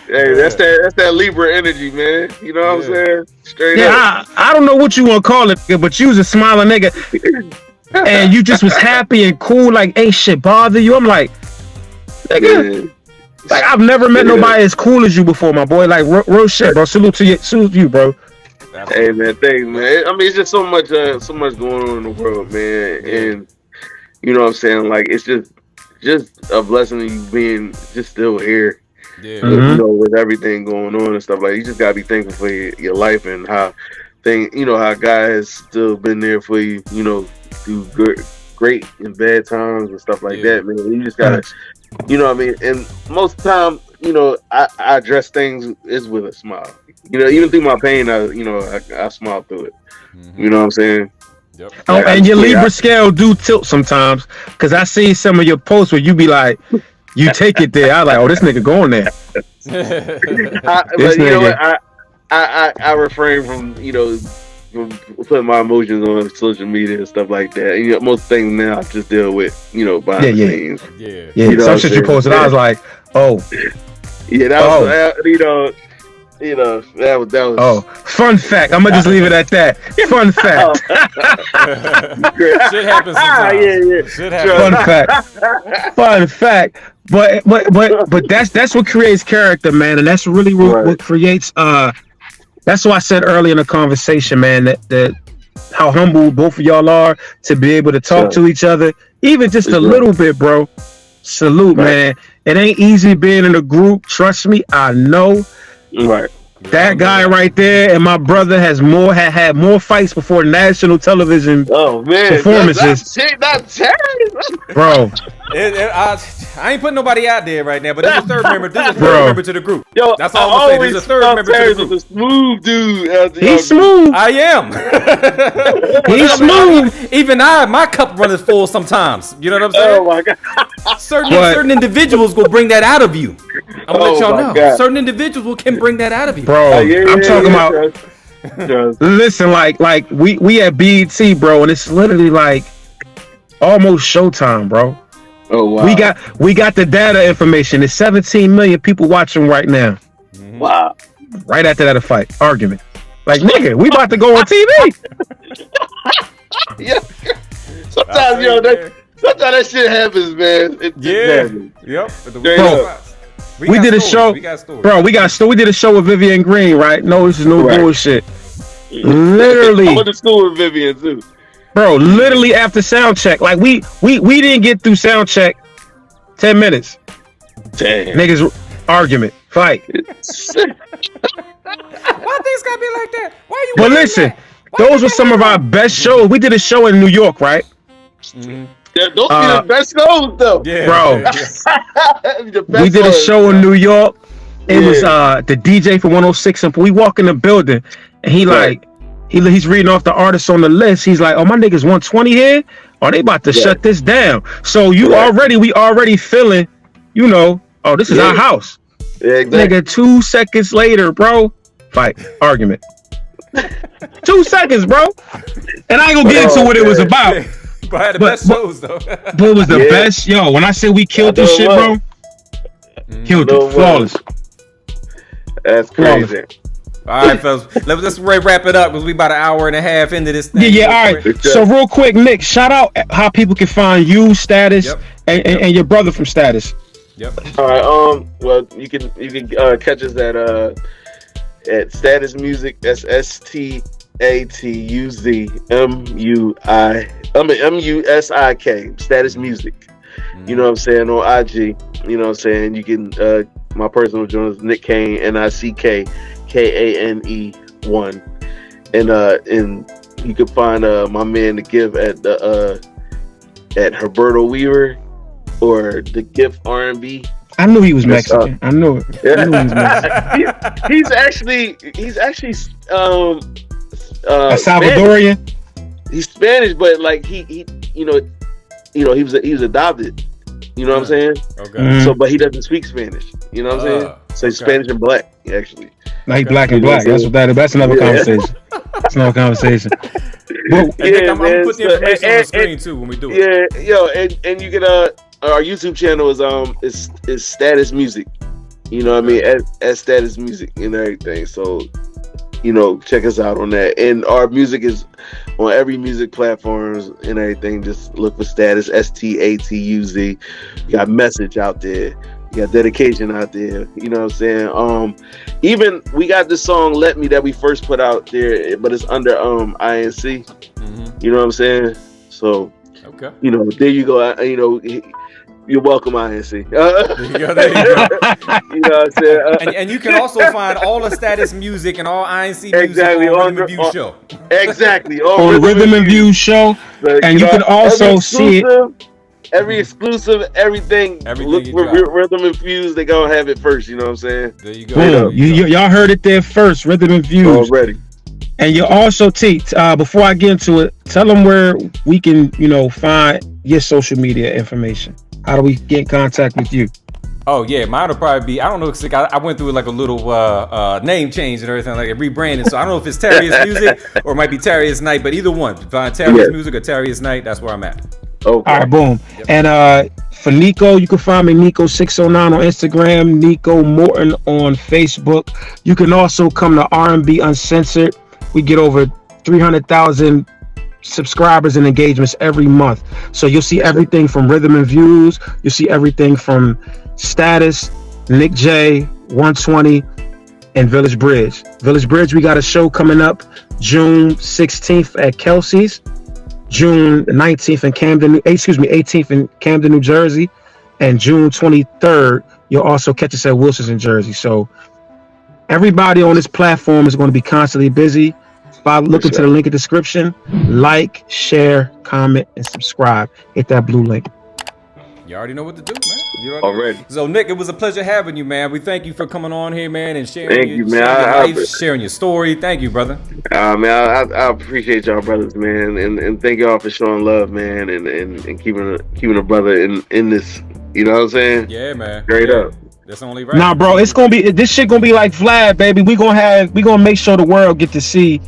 C: Hey, that's that Libra energy, man. You know what I'm saying? Straight up.
B: I don't know what you want to call it, but you was a smiling nigga, and you just was happy and cool. Like, ain't shit bother you. I'm like, nigga. Like, I've never met nobody as cool as you before, my boy. Like, real shit, bro. Salute you, bro.
C: Hey, man, thanks, man. I mean, it's just so much going on in the world, man. And you know what I'm saying? Like, it's just a blessing of you being just still here. Yeah. You know, with everything going on and stuff, like, you just gotta be thankful for your life and how God has still been there for you. You know, through great and bad times and stuff like that, man. You just gotta. You know what I mean? And most of the time, you know, I address things is with a smile. You know, even through my pain, I smile through it. Mm-hmm. You know what I'm saying?
A: Yep.
B: Oh, and your Libra scale do tilt sometimes, because I see some of your posts where you be like, you take it there. I like, oh, this nigga going there.
C: But you know what? I refrain from, from putting my emotions on social media and stuff like that. You know, most things now I just deal with, behind the scenes.
B: Yeah. You know, some shit you posted, I was like, oh.
C: Yeah, that was, that was.
B: Oh, fun fact. I'm gonna just leave it at that. Fun fact.
A: Shit happens sometimes. Shit happens.
B: Fun fact. But that's what creates character, man, and that's really what creates. That's why I said earlier in the conversation, man, that how humble both of y'all are to be able to talk to each other, even just a little bit, bro. Salute, man. It ain't easy being in a group. Trust me, I know.
C: Right.
B: That guy right there and my brother had more fights before national television performances.
C: Not Terry.
B: Bro,
A: I ain't putting nobody out there right now, but there's a third member. There's a third
B: Bro.
A: member to the group.
C: Yo,
A: That's all I'm saying. There's a third member to the
C: Terrence was
A: group.
C: a smooth dude.
B: He's smooth.
A: I am.
B: He's smooth.
A: Even my cup runs full sometimes. You know what I'm saying?
C: Oh my god.
A: Certain individuals will bring that out of you. I'm gonna let y'all know.
C: God.
A: Certain individuals can bring that out of you.
B: Bro, I'm talking about.
C: Trust.
B: Listen, like we at BET, bro, and it's literally like almost showtime, bro.
C: Oh wow.
B: We got the data information. There's 17 million people watching right now.
C: Wow.
B: Right after that, a fight argument. Like nigga, we about to go on TV.
C: Yeah. Sometimes that shit happens, man.
A: Yep.
B: We did a show, bro. We did a show with Vivian Green, right? No, this is no bullshit. Literally,
C: I went to school with Vivian too,
B: bro. Literally after sound check, like we didn't get through sound check. 10 minutes.
C: Damn.
B: Niggas argument, fight.
A: Why things gotta be like that? Why you?
B: But listen, those were some of our best shows. We did a show in New York, right?
C: Yeah, those be the best shows though.
A: Yeah,
B: bro. We did a show in New York. It was the DJ for 106, and we walk in the building, and he's reading off the artists on the list. He's like, "Oh, my niggas 120 here. Oh, they about to shut this down." So we already feeling, oh, this is our house.
C: Yeah, exactly.
B: Nigga, 2 seconds later, bro, fight, argument. 2 seconds, bro. And I ain't gonna get into what it was about.
A: But I had the best shows though.
B: But it was the best. Yo, when I say we killed this shit, bro, killed it. Flawless.
C: That's crazy.
A: All right, fellas. Let's wrap it up because we about an hour and a half into this thing.
B: Yeah, all right. So real quick, Nick, shout out how people can find you, Status, and your brother from Status.
C: Yep. All right. Well, you can catch us at Status Music. That's STATUZMUSIK. Status Music. You know what I'm saying, on IG. You know what I'm saying. You can my personal journal is Nick Kane, NICKKANE1, and you can find my man The Gift at Herberto Weaver or The Gift R&V.
B: I knew he was Mexican. I knew it.
C: Yeah. He's actually
B: a Salvadorian.
C: Spanish. He's Spanish, but like he was adopted. You know what I'm saying?
A: Okay.
B: Mm-hmm.
C: So, but he doesn't speak Spanish. You know what I'm saying? So he's Spanish and black, actually.
B: Like black and black. That's another conversation. That's another conversation.
A: Well, I'm putting the information on the screen too when we do it.
C: Yeah, and you can our YouTube channel is Status Music. You know what I mean? At Status Music and everything. So, check us out on that. And our music is on every music platforms and everything. Just look for Status, STATUZ. You got Message out there. You got Dedication out there. You know what I'm saying? Even we got this song Let Me that we first put out there, but it's under INC. Mm-hmm. You know what I'm saying? So there you go. You're welcome, INC.
A: There you go.
C: You know what I'm saying?
A: And you can also find all the Status music and all INC music on Rhythm and View Show.
C: Exactly.
B: On Rhythm and View Show. And you can also see it.
C: Every exclusive, everything look for Rhythm Infused. They gonna have it first. You know what I'm saying?
A: There you go.
B: Boom. Y'all heard it there first. Rhythm Infused
C: already.
B: And you also before I get into it, tell them where we can find your social media information. How do we get in contact with you?
A: Oh yeah, mine will probably be, I don't know, cause I went through like a little name change and everything, like rebranding. So I don't know if it's Terrius Music or it might be Terrius Night, but either one, find Terrius Music or Terrius Night. That's where I'm at.
B: Okay. All right, boom. Yep. And for Nico, you can find me Nico609 on Instagram, Nico Morton on Facebook. You can also come to R&B Uncensored. We get over 300,000 subscribers and engagements every month. So you'll see everything from Rhythm and Views. You'll see everything from Status, Nick J, 120, and Village Bridge. Village Bridge, we got a show coming up June 16th at Kelsey's. June 19th in 18th in Camden, New Jersey, and June 23rd, you'll also catch us at Wilson's in Jersey. So everybody on this platform is going to be constantly busy. Look into the link in the description, like, share, comment, and subscribe. Hit that blue link.
A: You already know what to do, man. You already
C: Already.
A: So, Nick, it was a pleasure having you, man. We thank you for coming on here, man, and sharing
C: Thank
A: your,
C: you, man.
A: sharing your
C: I-
A: life, sharing your story. Thank you, brother.
C: Man, I appreciate y'all brothers, man, and thank y'all for showing love, man, and keeping a brother in this. You know what I'm saying?
A: Yeah, man.
C: Straight
A: Yeah.
C: up.
A: That's only right.
B: Nah, bro, it's gonna be this shit gonna be like Vlad, baby. We gonna make sure the world get to see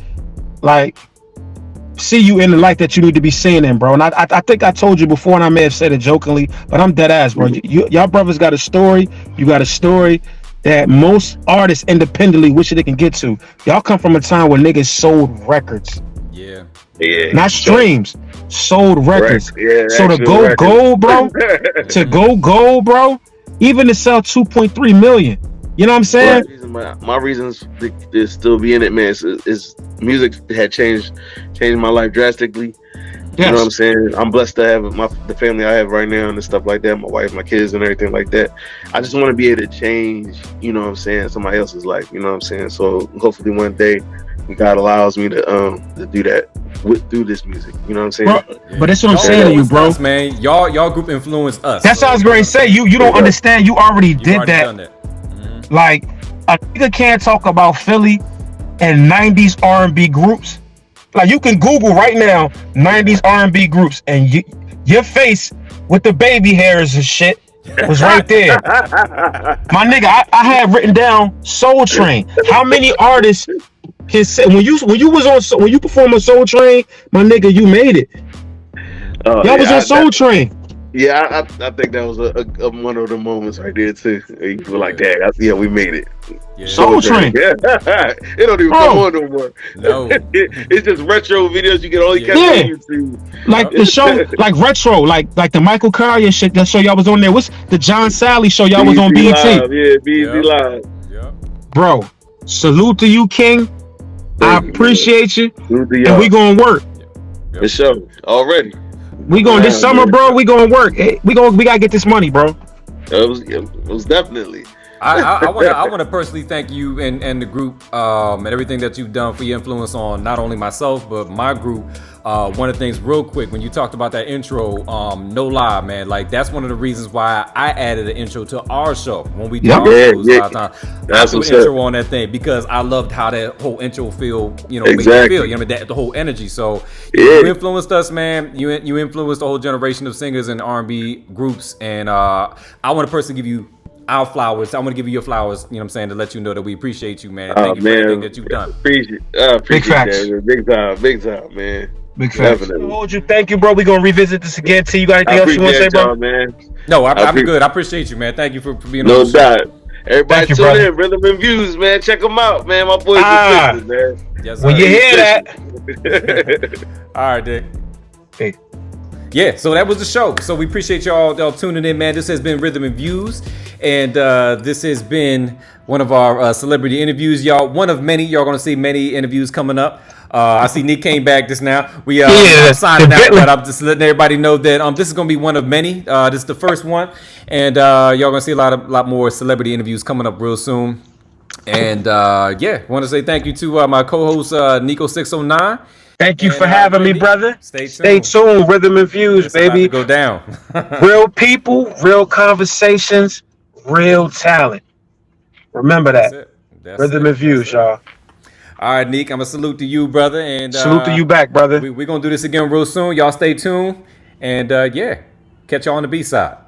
B: you in the light that you need to be seen in, bro. And I think I told you before, and I may have said it jokingly, but I'm dead ass, bro. Y'all brothers got a story. You got a story that most artists independently wish they can get to. Y'all come from a time where niggas sold records,
A: Yeah.
C: Yeah.
B: not streams, sold records.
C: Yeah.
B: So to
C: actual
B: go
C: records.
B: gold, bro, to go gold, bro, even to sell 2.3 million. You know what I'm saying?
C: My reasons to still be in it, man, is music had changed my life drastically. You know what I'm saying? I'm blessed to have the family I have right now and stuff like that, my wife, my kids, and everything like that. I just want to be able to change, you know what I'm saying, somebody else's life. You know what I'm saying? So hopefully one day God allows me to do that through this music. You know what I'm saying?
B: Bro, but that's what I'm saying to you, bro.
A: Us, man. Y'all group influenced us.
B: That's what I was going to say. You don't understand. You already did that.
A: Done that. Mm-hmm.
B: Like, a nigga can't talk about Philly and 90's R&B groups. Like, you can Google right now 90's R&B groups, and your face with the baby hairs and shit was right there. My nigga, I had written down Soul Train. How many artists can say when you perform on Soul Train, my nigga, you made it. Y'all was on Soul Train.
C: Yeah, I think that was a one of the moments right there too. You were like, "Dad, yeah, we made it."
A: Yeah.
B: Soul Train.
C: Yeah, it don't even come on no more.
A: No,
C: it's just retro videos you can only catch on YouTube.
B: Like the show, like retro, like the Michael Collier shit. That show y'all was on there. What's the John Sally show y'all was on BET?
C: Live. Yeah, BET Live.
A: Yeah.
B: Bro, salute to you, King. I appreciate you, and we gonna work.
C: The show already.
B: We going this summer, bro. We gonna work. Hey, we gotta get this money, bro.
C: It was definitely.
A: I want to personally thank you and the group and everything that you've done for your influence on not only myself but my group. One of the things, real quick, when you talked about that intro, no lie, man, like that's one of the reasons why I added an intro to our show when we did our shows a lot of times. I put an intro on that thing because I loved how that whole intro feel, made me feel, you know, the whole energy. So you influenced us, man. You influenced the whole generation of singers and R&B groups, and I want to personally give you our flowers. I want to give you your flowers, you know what I'm saying, to let you know that we appreciate you, man. Thank you for everything that you've done.
C: Appreciate
B: Big facts.
C: That. Big time, man.
B: Big facts. Hold you. Thank you, bro. We're going to revisit this again. T, you got anything else you want to say, bro?
C: Man.
A: No, I'm good. I appreciate you, man. Thank you for being on
C: the show.
A: No
C: doubt. Everybody tune in. Rhythm and Views, man. Check them out, man. My boys are man.
A: Yes,
B: when you hear that.
A: All right, Dick.
B: Hey.
A: Yeah, so that was the show. So we appreciate y'all tuning in, man. This has been Rhythm and Views, and this has been one of our celebrity interviews, y'all. One of many. Y'all gonna see many interviews coming up. I see Nick came back just now. We I'm signing out, but I'm just letting everybody know that this is gonna be one of many. This is the first one, and y'all gonna see a lot more celebrity interviews coming up real soon. And yeah, want to say thank you to my co-host Nico609.
B: Thank you for having me, brother.
A: Stay
B: tuned. Rhythm and Views,
A: it's
B: baby.
A: About to go down.
B: Real people, real conversations, real talent. Remember that.
A: That's
B: Rhythm and Views, y'all.
A: All right, Nick, I'm going to salute to you, brother. And
B: salute to you back, brother.
A: We're going to do this again real soon. Y'all stay tuned. And yeah, catch y'all on the B-side.